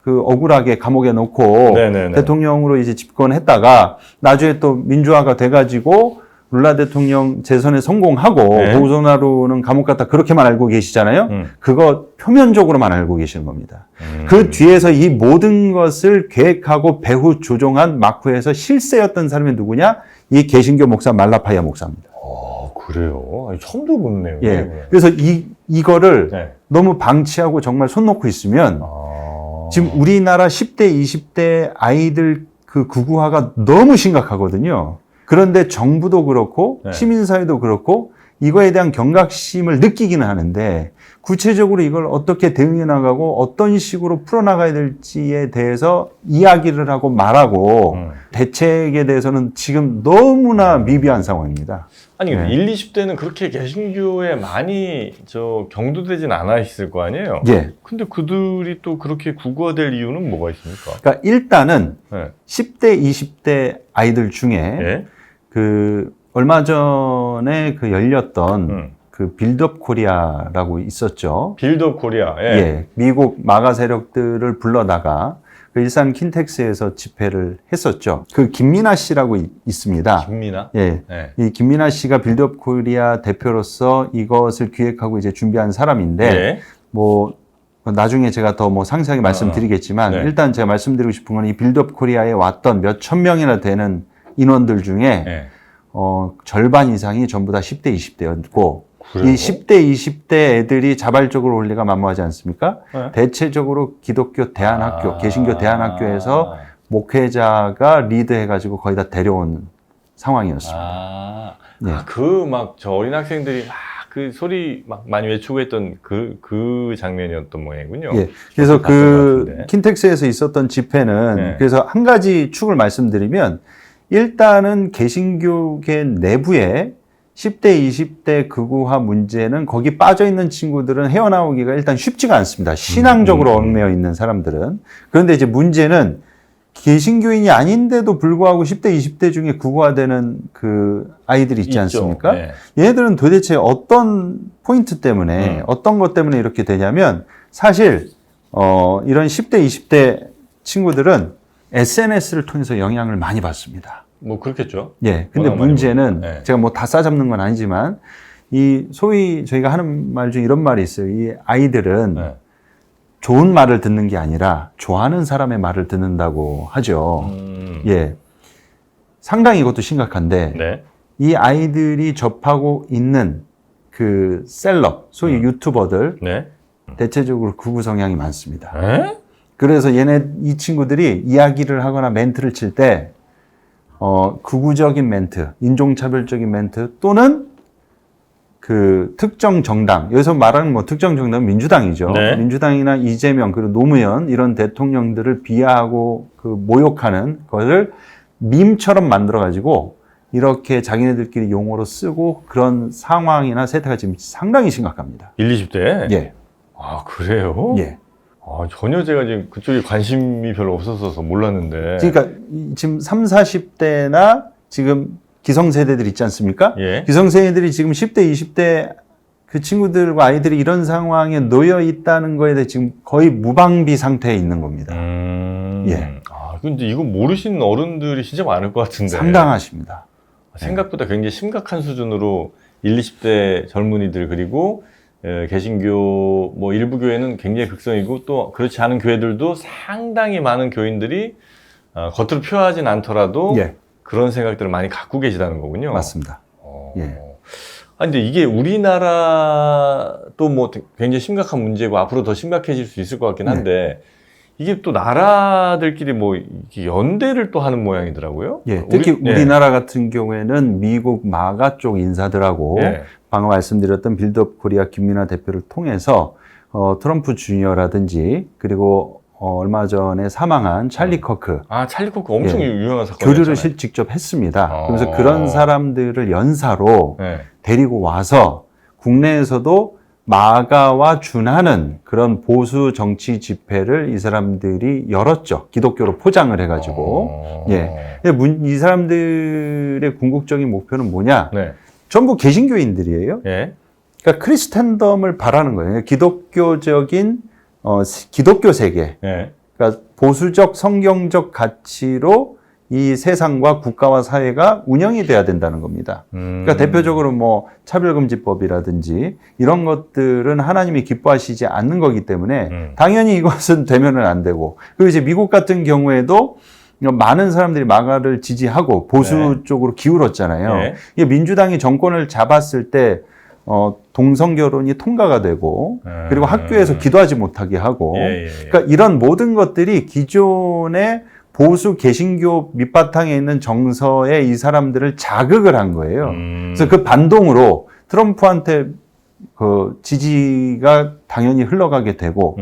그 억울하게 감옥에 넣고 대통령으로 이제 집권했다가 나중에 또 민주화가 돼가지고 룰라 대통령 재선에 성공하고 보우소나루는 감옥 갔다 그렇게만 알고 계시잖아요. 그거 표면적으로만 알고 계시는 겁니다. 그 뒤에서 이 모든 것을 계획하고 배후 조종한 막후에서 실세였던 사람이 누구냐? 이 개신교 목사 말라파이아 목사입니다. 그래요? 처음 들어보네요. 예. 그래서 이거를 너무 방치하고 정말 손 놓고 있으면 지금 우리나라 10대, 20대 아이들 그 극우화가 너무 심각하거든요. 그런데 정부도 그렇고 시민사회도 그렇고 이거에 대한 경각심을 느끼기는 하는데 구체적으로 이걸 어떻게 대응해 나가고 어떤 식으로 풀어나가야 될지에 대해서 이야기를 하고 말하고 대책에 대해서는 지금 너무나 미비한 상황입니다. 아니, 1, 20대는 그렇게 개신교에 많이 경도되진 않아 있을 거 아니에요? 예. 근데 그들이 또 그렇게 극우화될 이유는 뭐가 있습니까? 그러니까 일단은 10대, 20대 아이들 중에 그 얼마 전에 그 열렸던 그 빌드업 코리아라고 있었죠. 빌드업 코리아. 예. 미국 마가 세력들을 불러다가 그 일산 킨텍스에서 집회를 했었죠. 그 김민아 씨라고 있습니다. 김민아? 예. 이 김민아 씨가 빌드업 코리아 대표로서 이것을 기획하고 이제 준비한 사람인데 뭐 나중에 제가 더 뭐 상세하게 말씀드리겠지만 일단 제가 말씀드리고 싶은 건 이 빌드업 코리아에 왔던 몇천 명이나 되는 인원들 중에 절반 이상이 전부 다 10대, 20대였고 그래요? 이 10대, 20대 애들이 자발적으로 올 리가 만무하지 않습니까? 대체적으로 기독교 대안학교, 개신교 대안학교에서 목회자가 리드해가지고 거의 다 데려온 상황이었습니다. 그 막 저 어린 학생들이 막 그 소리 막 많이 외치고 했던 그 장면이었던 모양이군요. 예. 그래서 킨텍스에서 있었던 집회는 네. 그래서 한 가지 축을 말씀드리면 일단은 개신교계 내부에 10대, 20대 극우화 문제는 거기 빠져 있는 친구들은 헤어나오기가 일단 쉽지가 않습니다. 신앙적으로 얽매여 있는 사람들은. 그런데 이제 문제는 개신교인이 아닌데도 불구하고 10대, 20대 중에 극우화되는 그 아이들이 있지 않습니까? 네. 얘네들은 도대체 어떤 포인트 때문에, 어떤 것 때문에 이렇게 되냐면 사실, 이런 10대, 20대 친구들은 SNS를 통해서 영향을 많이 받습니다. 뭐 그렇겠죠. 예. 근데 문제는 네. 제가 뭐 다 싸잡는 건 아니지만 이 소위 저희가 하는 말 중에 이런 말이 있어요. 이 아이들은 네. 좋은 말을 듣는 게 아니라 좋아하는 사람의 말을 듣는다고 하죠. 예. 상당히 이것도 심각한데 네. 이 아이들이 접하고 있는 그 셀럽, 소위 유튜버들 네. 대체적으로 극우 성향이 많습니다. 에? 그래서 이 친구들이 이야기를 하거나 멘트를 칠 때 극우적인 멘트, 인종차별적인 멘트 또는 그 특정 정당, 여기서 말하는 뭐 특정 정당은 민주당이죠. 네. 민주당이나 이재명, 그리고 노무현 이런 대통령들을 비하하고 그 모욕하는 것을 밈처럼 만들어가지고 이렇게 자기네들끼리 용어로 쓰고 그런 상황이나 세태가 지금 상당히 심각합니다. 20대? 예. 아, 그래요? 예. 아, 전혀 제가 지금 그쪽에 관심이 별로 없었어서 몰랐는데. 그러니까 지금 30, 40대나 지금 기성세대들 있지 않습니까? 예. 기성세대들이 지금 10대, 20대 그 친구들과 아이들이 이런 상황에 놓여 있다는 거에 대해 지금 거의 무방비 상태에 있는 겁니다. 예. 아, 근데 이거 모르시는 어른들이 진짜 많을 것 같은데. 상당하십니다. 생각보다 굉장히 심각한 수준으로 20, 30대 젊은이들 그리고 개신교 뭐 일부 교회는 굉장히 극성이고 또 그렇지 않은 교회들도 상당히 많은 교인들이 겉으로 표하진 않더라도 예. 그런 생각들을 많이 갖고 계시다는 거군요. 맞습니다. 예. 아니, 근데 이게 우리나라도 뭐 굉장히 심각한 문제고 앞으로 더 심각해질 수 있을 것 같긴 한데 이게 또 나라들끼리 뭐 연대를 또 하는 모양이더라고요. 예. 특히 우리나라 같은 경우에는 미국 마가 쪽 인사들하고 방금 말씀드렸던 빌드업 코리아 김민하 대표를 통해서 트럼프 주니어라든지 그리고 얼마 전에 사망한 찰리 커크. 아, 찰리 커크 엄청 유명한 사건이었잖아요. 교류를 직접 했습니다. 그래서 그런 사람들을 연사로 데리고 와서 국내에서도 마가와 준하는 그런 보수 정치 집회를 이 사람들이 열었죠. 기독교로 포장을 해가지고. 예. 이 사람들의 궁극적인 목표는 뭐냐? 네. 전부 개신교인들이에요. 예. 그러니까 크리스텐덤을 바라는 거예요. 기독교적인 기독교 세계, 네. 그러니까 보수적 성경적 가치로 이 세상과 국가와 사회가 운영이 돼야 된다는 겁니다. 그러니까 대표적으로 뭐 차별금지법이라든지 이런 것들은 하나님이 기뻐하시지 않는 거기 때문에 당연히 이것은 되면은 안 되고 그리고 이제 미국 같은 경우에도 많은 사람들이 마가를 지지하고 보수 네. 쪽으로 기울었잖아요. 네. 이게 민주당이 정권을 잡았을 때 동성 결혼이 통과가 되고 그리고 학교에서 기도하지 못하게 하고 그러니까 이런 모든 것들이 기존의 보수 개신교 밑바탕에 있는 정서에 이 사람들을 자극을 한 거예요. 그래서 그 반동으로 트럼프한테 그 지지가 당연히 흘러가게 되고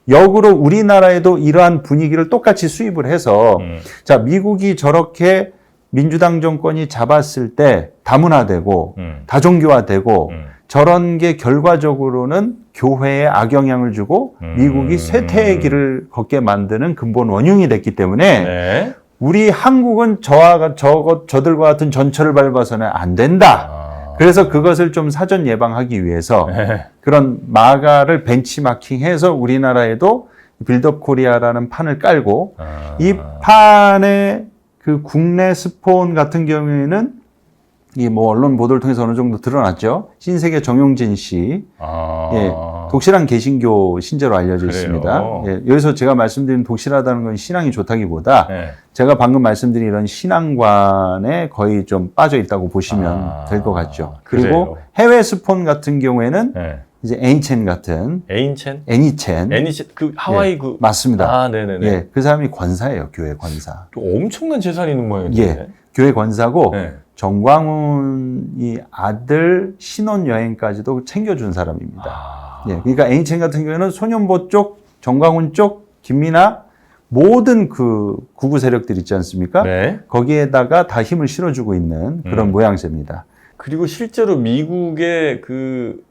역으로 우리나라에도 이러한 분위기를 똑같이 수입을 해서 자, 미국이 저렇게 민주당 정권이 잡았을 때 다문화되고 다종교화되고 저런 게 결과적으로는 교회에 악영향을 주고 미국이 쇠퇴의 길을 걷게 만드는 근본 원흉이 됐기 때문에 네. 우리 한국은 저들과 같은 전철을 밟아서는 안 된다. 그래서 그것을 좀 사전 예방하기 위해서 네. 그런 마가를 벤치마킹해서 우리나라에도 빌드업 코리아라는 판을 깔고 이 판의 그 국내 스폰 같은 경우에는 이 뭐 언론 보도를 통해서 어느 정도 드러났죠. 신세계 정용진 씨, 예, 독실한 개신교 신자로 알려져 있습니다. 예, 여기서 제가 말씀드린 독실하다는 건 신앙이 좋다기보다 네. 제가 방금 말씀드린 이런 신앙관에 거의 좀 빠져 있다고 보시면 될 것 같죠. 그리고 해외 스폰 같은 경우에는 네. 이제 애니첸 같은 애니첸 그 하와이 예, 그 맞습니다. 아, 네네네. 예, 그 사람이 권사예요, 교회 권사. 엄청난 재산이 있는 모양인데. 예, 교회 권사고. 네. 정광훈이 아들 신혼여행까지도 챙겨준 사람입니다. 예, 그러니까 애인첸 같은 경우에는 소년보 쪽, 정광훈 쪽, 김민아 모든 그 구구 세력들 있지 않습니까? 네. 거기에다가 다 힘을 실어주고 있는 그런 모양새입니다. 그리고 실제로 미국의 그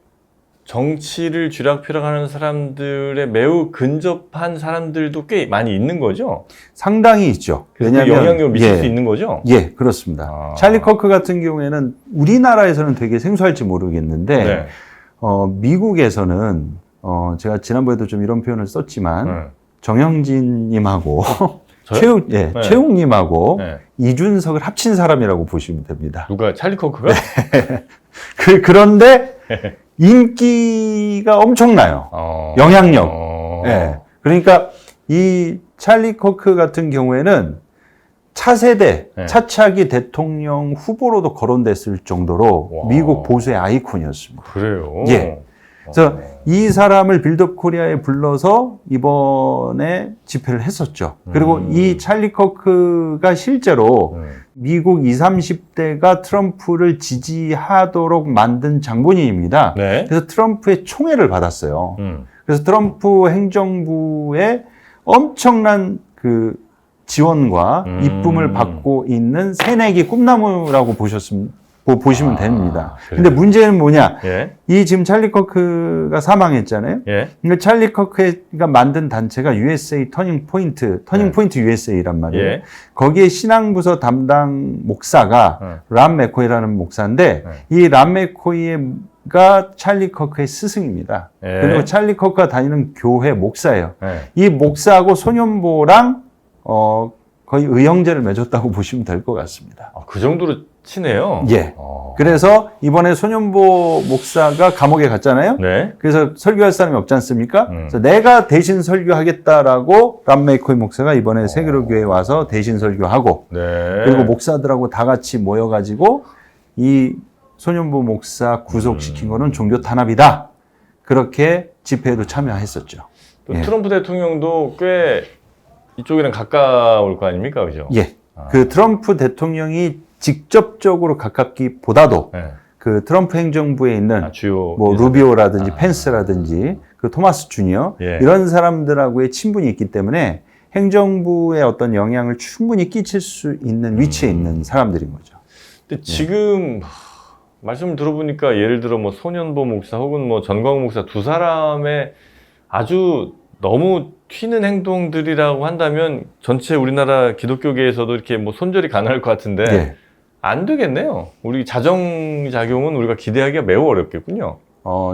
정치를 쥐락펴락하는 사람들의 매우 근접한 사람들도 꽤 많이 있는 거죠? 상당히 있죠. 왜냐하면 영향력을 미칠 수 있는 거죠? 예, 그렇습니다. 찰리 커크 같은 경우에는 우리나라에서는 되게 생소할지 모르겠는데 네. 미국에서는 제가 지난번에도 좀 이런 표현을 썼지만 정영진님하고 최욱님하고 이준석을 합친 사람이라고 보시면 됩니다. 누가? 찰리 커크가? 그런데 인기가 엄청나요. 영향력. 예. 그러니까 이 찰리 커크 같은 경우에는 차세대, 차차기 대통령 후보로도 거론됐을 정도로 미국 보수의 아이콘이었습니다. 그래요? 예. 그래서 이 사람을 빌드업 코리아에 불러서 이번에 집회를 했었죠. 그리고 이 찰리 커크가 실제로 미국 20, 30대가 트럼프를 지지하도록 만든 장본인입니다. 네. 그래서 트럼프의 총애를 받았어요. 그래서 트럼프 행정부의 엄청난 그 지원과 이쁨을 받고 있는 새내기 꿈나무라고 보시면 됩니다. 그래요? 근데 문제는 뭐냐? 예. 이 지금 찰리 커크가 사망했잖아요. 예. 근데 찰리 커크가 만든 단체가 USA 터닝 포인트 USA란 말이에요. 예. 거기에 신앙부서 담당 목사가 람 맥코이라는 목사인데 이 람 맥코이가 찰리 커크의 스승입니다. 그리고 찰리 커크가 다니는 교회 목사예요. 이 목사하고 소년보랑 거의 의형제를 맺었다고 보시면 될 것 같습니다. 그 정도로 친해요? 예. 그래서 이번에 소년보 목사가 감옥에 갔잖아요. 네. 그래서 설교할 사람이 없지 않습니까? 그래서 내가 대신 설교하겠다라고 람 메이코이 목사가 이번에 세계로교회에 와서 대신 설교하고 그리고 목사들하고 다 같이 모여가지고 이 소년보 목사 구속시킨 거는 종교 탄압이다. 그렇게 집회에도 참여했었죠. 또 트럼프 대통령도 꽤 이쪽이랑 가까울 거 아닙니까? 그죠? 예. 그 트럼프 대통령이 직접적으로 가깝기보다도 그 트럼프 행정부에 있는 주요 뭐 루비오라든지 펜스라든지 그 토마스 주니어 이런 사람들하고의 친분이 있기 때문에 행정부에 어떤 영향을 충분히 끼칠 수 있는 위치에 있는 사람들인 거죠. 근데 지금 말씀 들어보니까 예를 들어 뭐 소년보 목사 혹은 뭐 전광훈 목사 두 사람의 아주 너무 튀는 행동들이라고 한다면 전체 우리나라 기독교계에서도 이렇게 뭐 손절이 가능할 것 같은데 안 되겠네요. 우리 자정작용은 우리가 기대하기가 매우 어렵겠군요.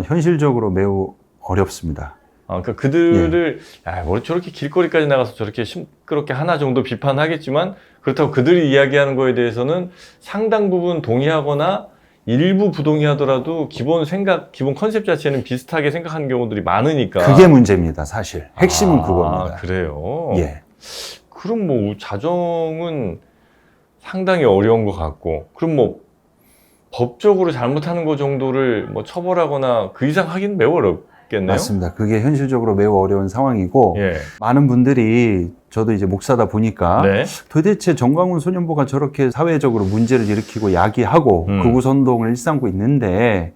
현실적으로 매우 어렵습니다. 그러니까 그들을 뭐 저렇게 길거리까지 나가서 저렇게 시끄럽게 하나 정도 비판하겠지만 그렇다고 그들이 이야기하는 거에 대해서는 상당 부분 동의하거나 일부 부동의하더라도 기본 생각, 기본 컨셉 자체는 비슷하게 생각하는 경우들이 많으니까. 그게 문제입니다, 사실. 핵심은 그겁니다. 그래요? 예. 그럼 뭐 자정은 상당히 어려운 것 같고, 그럼 뭐 법적으로 잘못하는 것 정도를 뭐 처벌하거나 그 이상 하기는 매우 어렵겠네요? 맞습니다. 그게 현실적으로 매우 어려운 상황이고, 많은 분들이 저도 이제 목사다 보니까 도대체 정광훈 소년보가 저렇게 사회적으로 문제를 일으키고 야기하고 극우 선동을 일삼고 있는데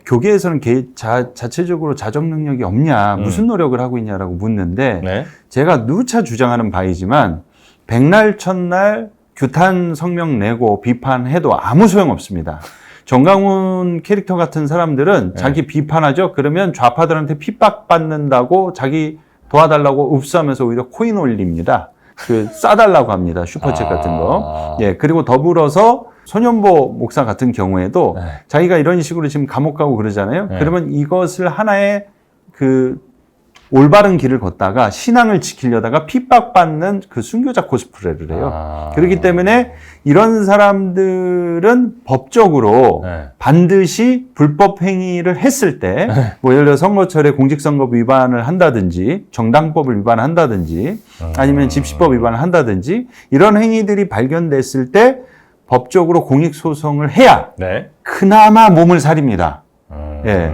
교계에서는 자체적으로 자정 능력이 없냐, 무슨 노력을 하고 있냐라고 묻는데 제가 누차 주장하는 바이지만 백날 첫날 규탄 성명 내고 비판해도 아무 소용 없습니다. 정광훈 캐릭터 같은 사람들은 자기 비판하죠. 그러면 좌파들한테 핍박받는다고 자기 도와달라고 읍수하면서 오히려 코인 올립니다. 싸달라고 합니다. 슈퍼챗 같은 거. 예, 그리고 더불어서 소년보 목사 같은 경우에도 자기가 이런 식으로 지금 감옥 가고 그러잖아요. 그러면 이것을 하나의 올바른 길을 걷다가 신앙을 지키려다가 핍박받는 그 순교자 코스프레를 해요. 그렇기 때문에 이런 사람들은 법적으로 반드시 불법 행위를 했을 때, 뭐 예를 들어 선거철에 공직선거 위반을 한다든지, 정당법을 위반한다든지, 아니면 집시법 위반을 한다든지, 이런 행위들이 발견됐을 때 법적으로 공익소송을 해야 그나마 몸을 사립니다. 예.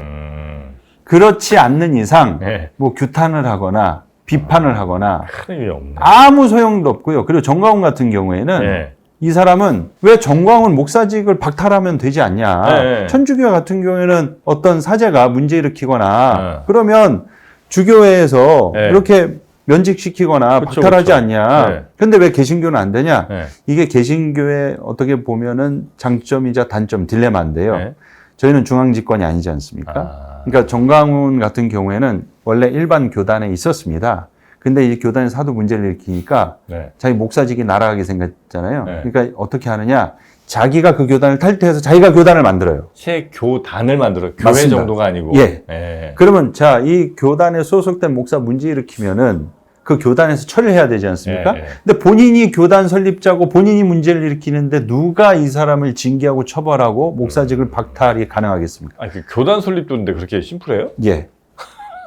그렇지 않는 이상 뭐 규탄을 하거나 비판을 하거나 큰 의미 없네. 아무 소용도 없고요. 그리고 정광훈 같은 경우에는 이 사람은 왜 정광훈 목사직을 박탈하면 되지 않냐. 네. 천주교 같은 경우에는 어떤 사제가 문제 일으키거나 그러면 주교회에서 네. 이렇게 면직시키거나 그쵸, 박탈하지 그쵸. 않냐. 네. 근데 왜 개신교는 안 되냐. 네. 이게 개신교의 어떻게 보면은 장점이자 단점, 딜레마인데요. 네. 저희는 중앙집권이 아니지 않습니까? 그러니까 정광훈 같은 경우에는 원래 일반 교단에 있었습니다. 근데 이 교단에 사도 문제를 일으키니까 네. 자기 목사직이 날아가게 생겼잖아요. 네. 그러니까 어떻게 하느냐. 자기가 그 교단을 탈퇴해서 자기가 교단을 만들어요. 새 교단을 만들어. 교회 맞습니다. 정도가 아니고. 예. 예. 그러면 자, 이 교단에 소속된 목사 문제 일으키면은 그 교단에서 처리해야 되지 않습니까? 예, 예. 근데 본인이 교단 설립자고 본인이 문제를 일으키는데 누가 이 사람을 징계하고 처벌하고 목사직을 박탈이 가능하겠습니까? 아니, 그 교단 설립도인데 그렇게 심플해요? 예.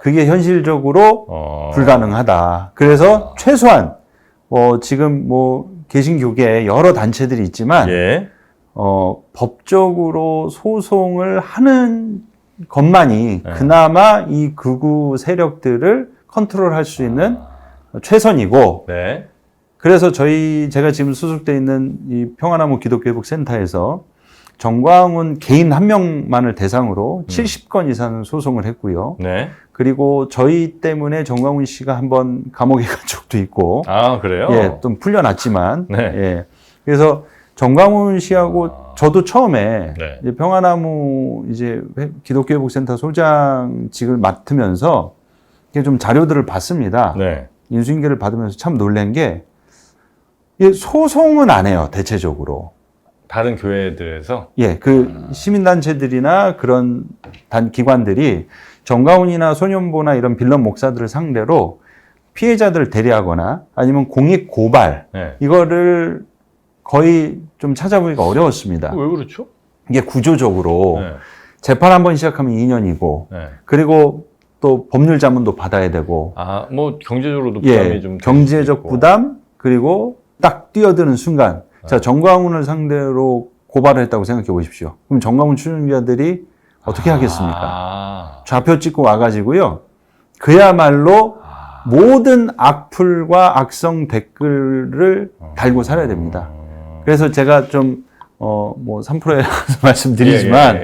그게 현실적으로 불가능하다. 그래서 최소한 지금 개신교계에 여러 단체들이 있지만 예. 법적으로 소송을 하는 것만이 그나마 이 극우 세력들을 컨트롤할 수 있는 최선이고 네. 그래서 제가 지금 소속돼 있는 이 평화나무 기독교회복센터에서 정광훈 개인 한 명만을 대상으로 70건 이상 소송을 했고요. 네. 그리고 저희 때문에 정광훈 씨가 한번 감옥에 간 적도 있고. 아, 그래요? 예, 좀 풀려났지만. 네. 예. 그래서 정광훈 씨하고 저도 처음에 네. 이제 평화나무 기독교회복센터 소장직을 맡으면서 좀 자료들을 봤습니다. 네. 인수인계를 받으면서 참 놀란 게 이게 소송은 안 해요, 대체적으로. 다른 교회들에서? 예, 그 시민단체들이나 그런 기관들이 정광훈이나 소년보나 이런 빌런 목사들을 상대로 피해자들을 대리하거나 아니면 공익 고발, 네. 이거를 거의 좀 찾아보기가 어려웠습니다. 왜 그렇죠? 이게 구조적으로 네. 재판 한 번 시작하면 2년이고, 네. 그리고 또 법률 자문도 받아야 되고, 아, 뭐 경제적으로도 부담이 좀 경제적 있고. 부담, 그리고 딱 뛰어드는 순간, 자, 정광훈을 상대로 고발을 했다고 생각해 보십시오. 그럼 정광훈 추종자들이 어떻게 하겠습니까? 좌표 찍고 와가지고요. 그야말로 모든 악플과 악성 댓글을 달고 살아야 됩니다. 그래서 제가 좀, 3프로에 말씀드리지만,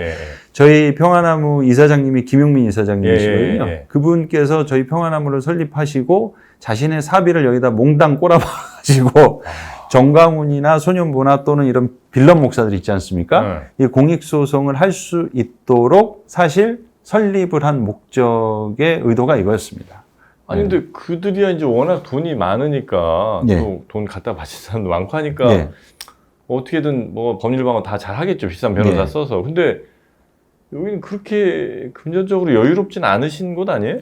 저희 평화나무 이사장님이 김용민 이사장님이시거든요. 그분께서 저희 평화나무를 설립하시고 자신의 사비를 여기다 몽땅 꼬라박아가지고 정광훈이나 소년보나 또는 이런 빌런 목사들 있지 않습니까? 이 공익소송을 할 수 있도록 사실 설립을 한 목적의 의도가 이거였습니다. 아니, 근데 그들이야 이제 워낙 돈이 많으니까 또 돈 갖다 바친 사람도 많고 하니까 어떻게든 뭐 법률방어 다 잘 하겠죠. 비싼 변호사 써서. 근데 여기는 그렇게 금전적으로 여유롭진 않으신 곳 아니에요?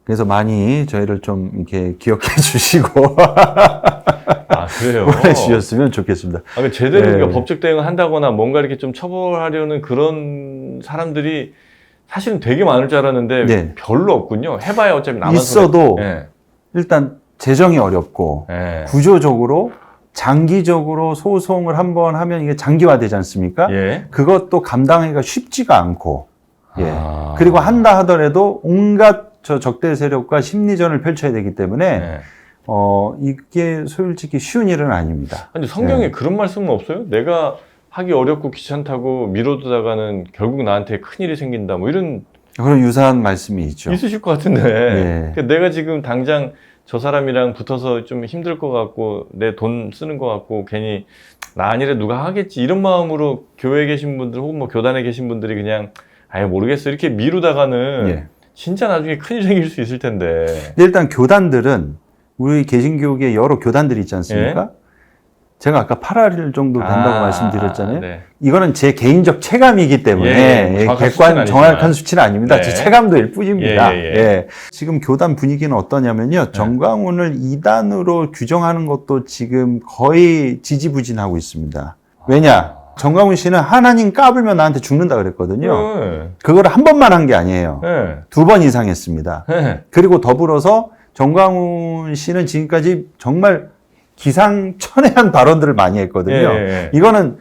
그래서 많이 저희를 좀 이렇게 기억해 주시고. 아, 그래요? 보내주셨으면 좋겠습니다. 아, 제대로 그러니까 법적 대응을 한다거나 뭔가 이렇게 좀 처벌하려는 그런 사람들이 사실은 되게 많을 줄 알았는데 별로 없군요. 해봐야 어차피 남아서. 있어도 일단 재정이 어렵고 구조적으로 장기적으로 소송을 한번 하면 이게 장기화되지 않습니까? 그것도 감당하기가 쉽지가 않고 그리고 한다 하더라도 온갖 적대 세력과 심리전을 펼쳐야 되기 때문에 이게 솔직히 쉬운 일은 아닙니다. 아니, 성경에 그런 말씀은 없어요? 내가 하기 어렵고 귀찮다고 미뤄두다가는 결국 나한테 큰일이 생긴다 뭐 이런 그런 유사한 말씀이 있죠. 있으실 것 같은데 그러니까 내가 지금 당장 저 사람이랑 붙어서 좀 힘들 것 같고 내 돈 쓰는 것 같고 괜히 나 아니라 누가 하겠지 이런 마음으로 교회에 계신 분들 혹은 뭐 교단에 계신 분들이 그냥 아예 모르겠어 이렇게 미루다가는 진짜 나중에 큰일 생길 수 있을 텐데. 일단 교단들은 우리 개신교계 여러 교단들이 있지 않습니까? 제가 아까 8할 정도 된다고 말씀드렸잖아요. 이거는 제 개인적 체감이기 때문에 정확한 수치는 아닙니다. 제 체감도일 뿐입니다. 지금 교단 분위기는 어떠냐면요. 정광훈을 이단으로 규정하는 것도 지금 거의 지지부진하고 있습니다. 왜냐? 정광훈 씨는 하나님 까불면 나한테 죽는다 그랬거든요. 그걸 한 번만 한 게 아니에요. 2번 이상 했습니다. 그리고 더불어서 정광훈 씨는 지금까지 정말 기상천외한 발언들을 많이 했거든요. 이거는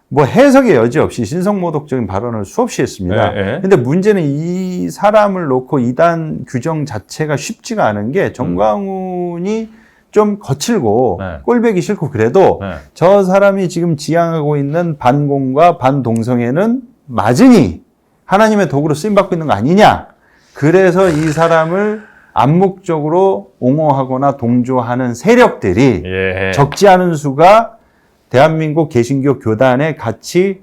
뭐 해석의 여지 없이 신성모독적인 발언을 수없이 했습니다. 근데 문제는 이 사람을 놓고 이단 규정 자체가 쉽지가 않은 게 정광훈이 좀 거칠고 네. 꼴배기 싫고 그래도 네. 저 사람이 지금 지향하고 있는 반공과 반동성애는 맞으니 하나님의 도구로 쓰임받고 있는 거 아니냐. 그래서 이 사람을 암묵적으로 옹호하거나 동조하는 세력들이 예. 적지 않은 수가 대한민국 개신교 교단에 같이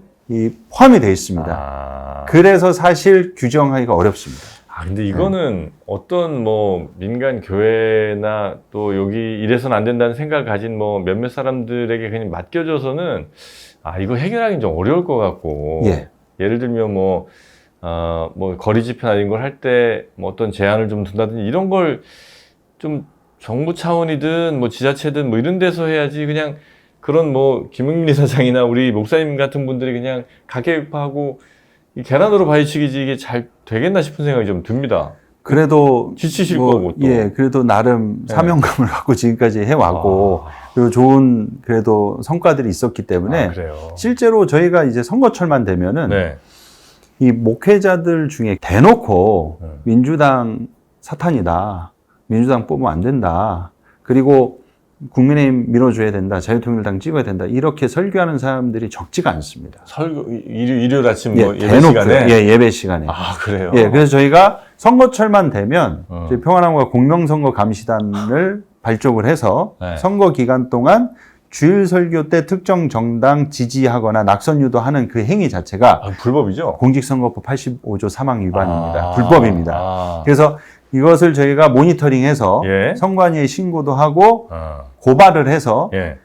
포함이 되어 있습니다. 그래서 사실 규정하기가 어렵습니다. 근데 이거는 어떤 뭐 민간 교회나 또 여기 이래서는 안 된다는 생각을 가진 뭐 몇몇 사람들에게 그냥 맡겨줘서는 이거 해결하기는 좀 어려울 것 같고. 예. 예를 들면 뭐 거리 집회나 이런 걸 할 때 뭐 어떤 제한을 좀 둔다든지 이런 걸 좀 정부 차원이든 뭐 지자체든 뭐 이런 데서 해야지 그냥 그런 뭐 김흥민 이사장이나 우리 목사님 같은 분들이 그냥 가계파하고 이 계란으로 바위치기지 이게 잘 되겠나 싶은 생각이 좀 듭니다. 그래도 지치실 거고 또. 예, 그래도 나름 사명감을 갖고 지금까지 해왔고 그리고 좋은 그래도 성과들이 있었기 때문에 그래요. 실제로 저희가 이제 선거철만 되면은 네. 이 목회자들 중에 대놓고 민주당 사탄이다. 민주당 뽑으면 안 된다. 그리고 국민의힘 밀어줘야 된다. 자유통일당 찍어야 된다. 이렇게 설교하는 사람들이 적지가 않습니다. 일요일 아침 뭐 예배 대놓고, 시간에? 예배 시간에. 그래요? 예, 그래서 저희가 선거철만 되면 저희 평안함과 공명선거 감시단을 발족을 해서 네. 선거 기간 동안 주일 설교 때 특정 정당 지지하거나 낙선 유도하는 그 행위 자체가 불법이죠? 공직선거법 85조 3항 위반입니다. 불법입니다. 아. 그래서 이것을 저희가 모니터링해서 예. 선관위에 신고도 하고 고발을 해서 예.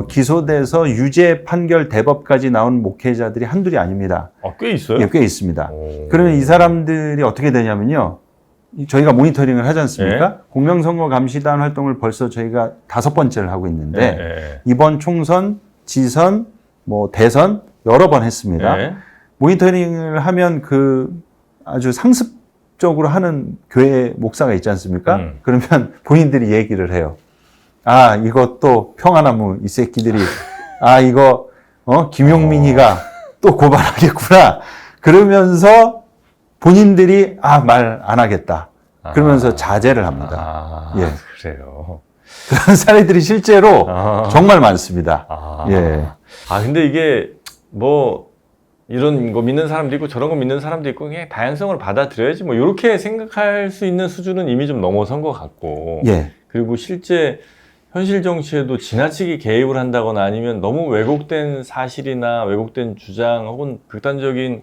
기소돼서 유죄 판결 대법까지 나온 목회자들이 한둘이 아닙니다. 꽤 있어요? 예, 꽤 있습니다. 오. 그러면 이 사람들이 어떻게 되냐면요. 저희가 모니터링을 하지 않습니까? 예. 공명선거 감시단 활동을 벌써 저희가 5번째를 하고 있는데 예. 이번 총선, 지선, 뭐 대선 여러 번 했습니다. 예. 모니터링을 하면 그 아주 상습적으로 하는 교회 목사가 있지 않습니까? 그러면 본인들이 얘기를 해요. 이것도 평안나무 이 새끼들이 이거 김용민이가 또 고발하겠구나. 그러면서 본인들이 말 안 하겠다. 그러면서 자제를 합니다. 예. 그래요. 그런 사례들이 실제로 정말 많습니다. 예. 근데 이게 뭐 이런 거 믿는 사람도 있고 저런 거 믿는 사람도 있고 그냥 다양성을 받아들여야지 뭐 이렇게 생각할 수 있는 수준은 이미 좀 넘어선 것 같고. 예. 그리고 실제 현실 정치에도 지나치게 개입을 한다거나 아니면 너무 왜곡된 사실이나 왜곡된 주장 혹은 극단적인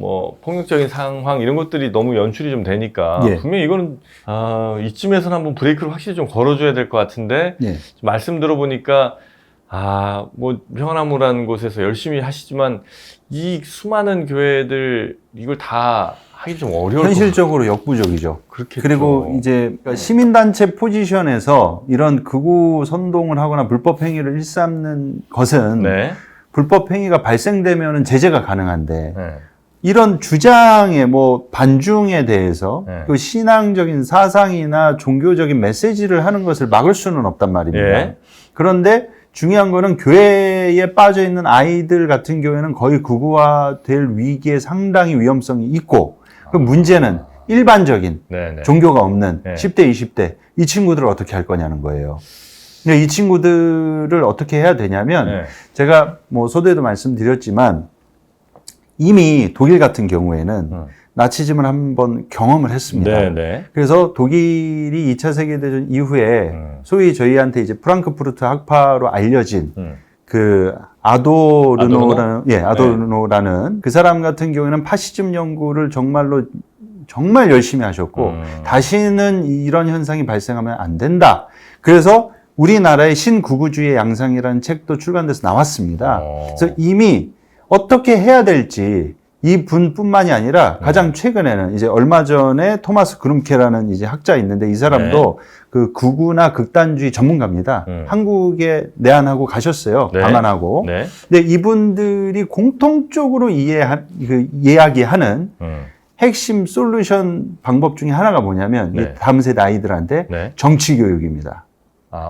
뭐 폭력적인 상황 이런 것들이 너무 연출이 좀 되니까 분명히 이거는 이쯤에서는 한번 브레이크를 확실히 좀 걸어줘야 될 것 같은데 말씀 들어보니까 뭐 평안나무라는 곳에서 열심히 하시지만 이 수많은 교회들 이걸 다 하기 좀 어려울 현실적으로 역부족이죠. 그렇겠죠. 그리고 이제 시민단체 포지션에서 이런 극우 선동을 하거나 불법 행위를 일삼는 것은 불법 행위가 발생되면 제재가 가능한데 이런 주장의 뭐 반중에 대해서 그 신앙적인 사상이나 종교적인 메시지를 하는 것을 막을 수는 없단 말입니다. 그런데 중요한 거는 교회에 빠져 있는 아이들 같은 경우에는 거의 극우화될 위기에 상당히 위험성이 있고 그 문제는 일반적인 종교가 없는 10대, 20대 이 친구들을 어떻게 할 거냐는 거예요. 이 친구들을 어떻게 해야 되냐면 제가 뭐 소도에도 말씀드렸지만 이미 독일 같은 경우에는 나치즘을 한번 경험을 했습니다. 그래서 독일이 2차 세계대전 이후에 소위 저희한테 이제 프랑크푸르트 학파로 알려진 그 아도르노라는 그 사람 같은 경우에는 파시즘 연구를 정말 열심히 하셨고 다시는 이런 현상이 발생하면 안 된다. 그래서 우리나라의 신구구주의 양상이라는 책도 출간돼서 나왔습니다. 그래서 이미 어떻게 해야 될지 이 분뿐만이 아니라 가장 최근에는 이제 얼마 전에 토마스 그룸케라는 이제 학자 있는데 이 사람도 그 극우나 극단주의 전문가입니다. 한국에 내한하고 가셨어요. 방한하고. 근데 이분들이 공통적으로 이야기하는 핵심 솔루션 방법 중에 하나가 뭐냐면 이 다음 세대 아이들한테 정치 교육입니다.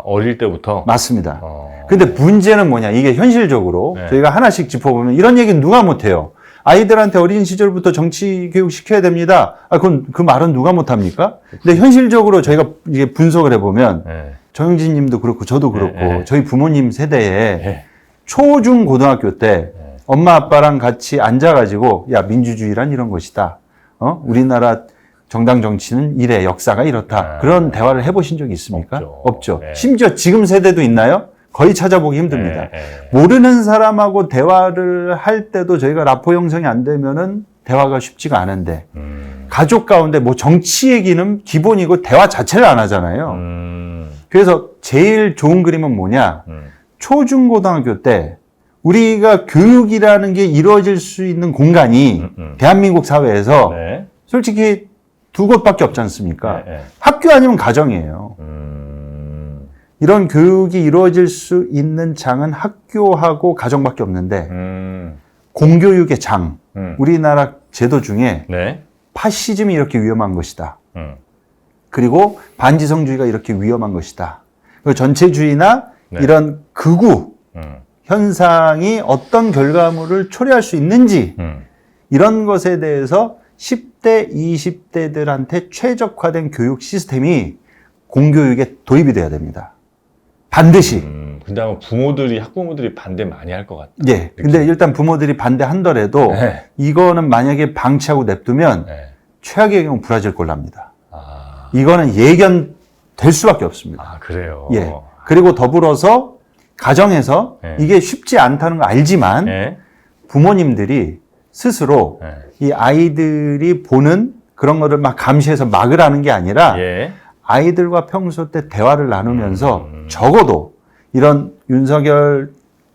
어릴 때부터? 맞습니다. 근데 문제는 뭐냐. 이게 현실적으로 저희가 하나씩 짚어보면 이런 얘기는 누가 못해요. 아이들한테 어린 시절부터 정치 교육 시켜야 됩니다. 그건 그 말은 누가 못합니까? 근데 현실적으로 저희가 이게 분석을 해보면 정영진 님도 그렇고 저도 그렇고 저희 부모님 세대에 초중 고등학교 때 엄마 아빠랑 같이 앉아가지고 야 민주주의란 이런 것이다. 우리나라 정당 정치는 이래 역사가 이렇다. 그런 대화를 해보신 적이 있습니까? 없죠. 네. 심지어 지금 세대도 있나요? 거의 찾아보기 힘듭니다. 모르는 사람하고 대화를 할 때도 저희가 라포 형성이 안 되면은 대화가 쉽지가 않은데 가족 가운데 뭐 정치 얘기는 기본이고 대화 자체를 안 하잖아요. 그래서 제일 좋은 그림은 뭐냐? 초중고등학교 때 우리가 교육이라는 게 이루어질 수 있는 공간이 대한민국 사회에서 네. 솔직히 두 곳밖에 없지 않습니까? 학교 아니면 가정이에요. 이런 교육이 이루어질 수 있는 장은 학교하고 가정밖에 없는데 공교육의 장, 우리나라 제도 중에 네. 파시즘이 이렇게 위험한 것이다. 그리고 반지성주의가 이렇게 위험한 것이다. 그리고 전체주의나 이런 극우 현상이 어떤 결과물을 초래할 수 있는지 이런 것에 대해서 10대, 20대들한테 최적화된 교육 시스템이 공교육에 도입이 돼야 됩니다. 반드시. 근데 아마 부모들이, 학부모들이 반대 많이 할 것 같아요. 예. 근데 일단 부모들이 반대한더라도 이거는 만약에 방치하고 냅두면 최악의 경우 브라질 꼴 납니다. 이거는 예견될 수밖에 없습니다. 아, 그래요? 예. 그리고 더불어서 가정에서 이게 쉽지 않다는 거 알지만 부모님들이 스스로 이 아이들이 보는 그런 거를 막 감시해서 막으라는 게 아니라 아이들과 평소 때 대화를 나누면서 적어도 이런 윤석열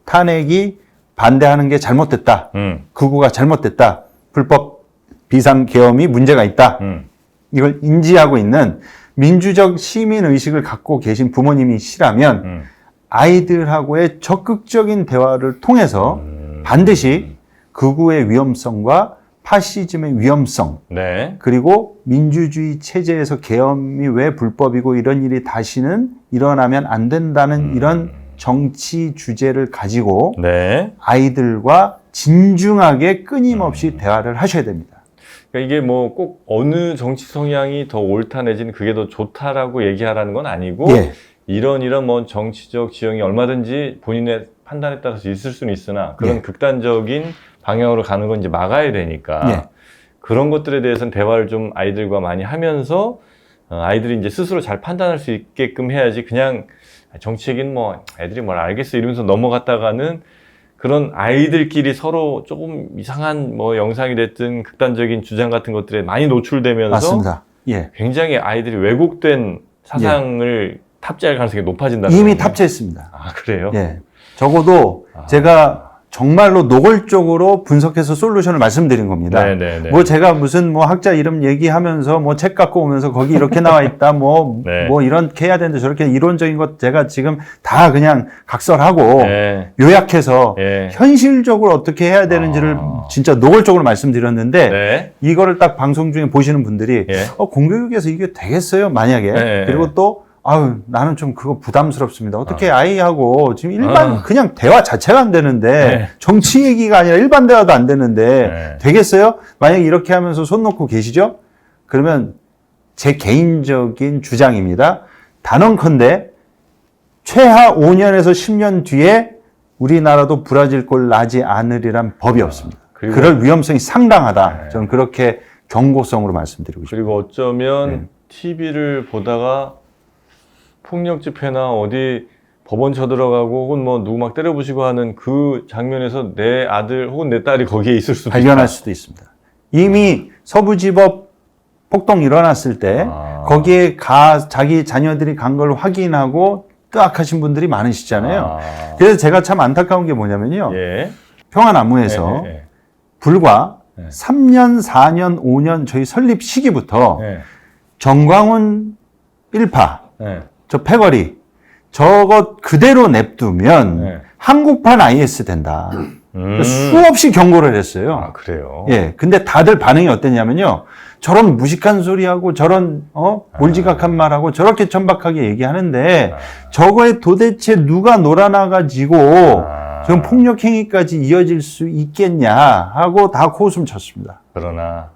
탄핵이 반대하는 게 잘못됐다. 극우가 잘못됐다. 불법 비상계엄이 문제가 있다. 이걸 인지하고 있는 민주적 시민의식을 갖고 계신 부모님이시라면 아이들하고의 적극적인 대화를 통해서 반드시 극우의 위험성과 파시즘의 위험성, 그리고 민주주의 체제에서 계엄이 왜 불법이고 이런 일이 다시는 일어나면 안 된다는 이런 정치 주제를 가지고 아이들과 진중하게 끊임없이 대화를 하셔야 됩니다. 그러니까 이게 뭐 꼭 어느 정치 성향이 더 옳다 내지는 그게 더 좋다라고 얘기하라는 건 아니고 이런 뭐 정치적 지형이 얼마든지 본인의 판단에 따라서 있을 수는 있으나 그런 극단적인 방향으로 가는 건 이제 막아야 되니까 그런 것들에 대해서는 대화를 좀 아이들과 많이 하면서 아이들이 이제 스스로 잘 판단할 수 있게끔 해야지 그냥 정치 얘기는 뭐 애들이 뭘 알겠어 이러면서 넘어갔다가는 그런 아이들끼리 서로 조금 이상한 뭐 영상이 됐든 극단적인 주장 같은 것들에 많이 노출되면서 맞습니다. 굉장히 아이들이 왜곡된 사상을 탑재할 가능성이 높아진다는 이미 거군요. 탑재했습니다. 아, 그래요? 적어도 제가 정말로 노골적으로 분석해서 솔루션을 말씀드린 겁니다. 뭐 제가 무슨 뭐 학자 이름 얘기하면서 뭐 책 갖고 오면서 거기 이렇게 나와 있다 뭐 이렇게 해야 되는데 저렇게 이론적인 것 제가 지금 다 그냥 각설하고 요약해서 현실적으로 어떻게 해야 되는지를 진짜 노골적으로 말씀드렸는데 이거를 딱 방송 중에 보시는 분들이 공교육에서 이게 되겠어요? 만약에 그리고 또 아유, 나는 좀 그거 부담스럽습니다. 어떻게 아이하고 지금 일반 그냥 대화 자체가 안 되는데 정치 얘기가 아니라 일반 대화도 안 되는데 되겠어요? 만약에 이렇게 하면서 손 놓고 계시죠? 그러면 제 개인적인 주장입니다. 단언컨대 최하 5년에서 10년 뒤에 우리나라도 브라질 꼴 나지 않으리란 법이 없습니다. 그럴 위험성이 상당하다. 저는 그렇게 경고성으로 말씀드리고 싶습니다. 그리고 어쩌면 TV를 보다가 폭력 집회나 어디 법원 쳐들어가고 혹은 뭐 누구 막 때려부시고 하는 그 장면에서 내 아들 혹은 내 딸이 거기에 있을 수도 발견할 수도 있습니다. 이미 서부지법 폭동 일어났을 때 거기에 자기 자녀들이 간 걸 확인하고 뜨악하신 분들이 많으시잖아요. 그래서 제가 참 안타까운 게 뭐냐면요. 평화나무에서 불과 3년, 4년, 5년 저희 설립 시기부터 정광훈 1파 저 패거리 저것 그대로 냅두면 한국판 IS 된다. 수없이 경고를 했어요. 아, 그래요? 근데 다들 반응이 어땠냐면요. 저런 무식한 소리하고 저런 몰지각한 말하고 저렇게 천박하게 얘기하는데 저거에 도대체 누가 놀아나가지고 전 폭력 행위까지 이어질 수 있겠냐 하고 다 코웃음 쳤습니다. 그러나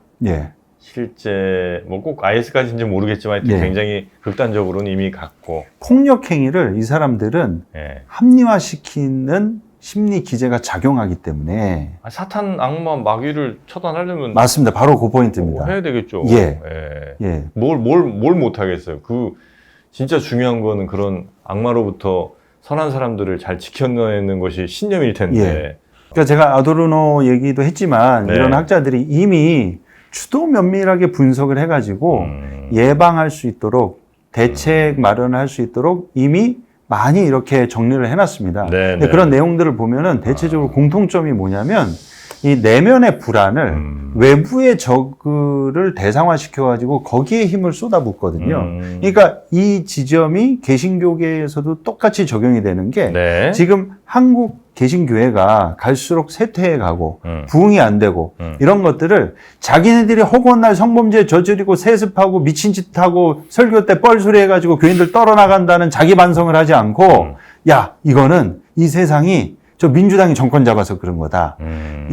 실제 뭐 꼭 IS까지인지 모르겠지만 예. 굉장히 극단적으로는 이미 갔고 폭력 행위를 이 사람들은 예. 합리화시키는 심리 기제가 작용하기 때문에 사탄, 악마, 마귀를 처단하려면 맞습니다. 바로 그 포인트입니다. 해야 되겠죠. 예. 예. 예. 뭘 못하겠어요. 진짜 중요한 거는 그런 악마로부터 선한 사람들을 잘 지켜내는 것이 신념일 텐데. 예. 그러니까 제가 아도르노 얘기도 했지만 네. 이런 학자들이 이미 추도 면밀하게 분석을 해가지고 예방할 수 있도록 대책 마련을 할 수 있도록 이미 많이 이렇게 정리를 해놨습니다. 네, 근데 네. 그런 내용들을 보면은 대체적으로 공통점이 뭐냐면 이 내면의 불안을 외부의 적을 대상화시켜가지고 거기에 힘을 쏟아붓거든요. 그러니까 이 지점이 개신교계에서도 똑같이 적용이 되는 게 네. 지금 한국 개신교회가 갈수록 쇠퇴해가고 부흥이 안 되고 이런 것들을 자기네들이 허구한 날 성범죄 저지르고 세습하고 미친 짓 하고 설교 때 뻘소리 해가지고 교인들 떨어나간다는 자기 반성을 하지 않고 야 이거는 이 세상이 저 민주당이 정권 잡아서 그런 거다.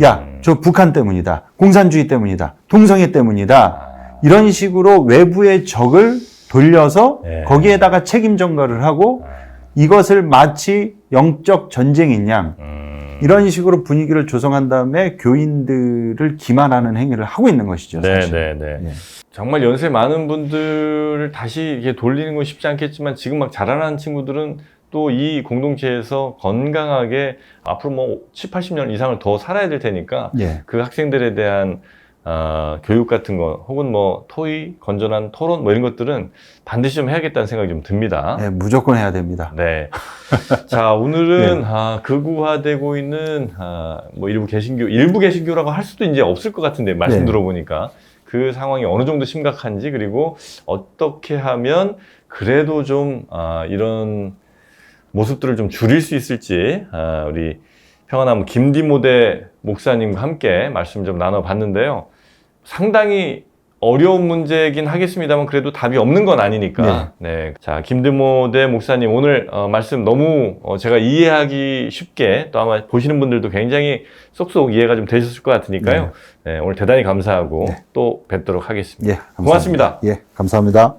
야, 저 북한 때문이다. 공산주의 때문이다. 동성애 때문이다. 이런 식으로 외부의 적을 돌려서 예. 거기에다가 책임 전가를 하고 이것을 마치 영적 전쟁인 양 이런 식으로 분위기를 조성한 다음에 교인들을 기만하는 행위를 하고 있는 것이죠. 사실. 네. 예. 정말 연세 많은 분들을 다시 이게 돌리는 건 쉽지 않겠지만 지금 막 자라나는 친구들은 또 이 공동체에서 건강하게 앞으로 뭐 7, 80년 이상을 더 살아야 될 테니까 예. 그 학생들에 대한 교육 같은 거 혹은 뭐 토의, 건전한 토론 뭐 이런 것들은 반드시 좀 해야겠다는 생각이 좀 듭니다. 네, 무조건 해야 됩니다. 네. 자, 오늘은 네. 극우화되고 있는 뭐 일부 개신교라고 할 수도 이제 없을 것 같은데 말씀 네. 들어보니까 그 상황이 어느 정도 심각한지 그리고 어떻게 하면 그래도 좀 이런 모습들을 좀 줄일 수 있을지 우리 평안나무 김디모데 목사님과 함께 말씀 좀 나눠봤는데요. 상당히 어려운 문제이긴 하겠습니다만 그래도 답이 없는 건 아니니까. 네. 자, 김디모데 목사님 오늘 말씀 너무 제가 이해하기 쉽게 또 아마 보시는 분들도 굉장히 쏙쏙 이해가 좀 되셨을 것 같으니까요. 네, 오늘 대단히 감사하고 네. 또 뵙도록 하겠습니다. 예, 감사합니다. 고맙습니다. 예, 감사합니다.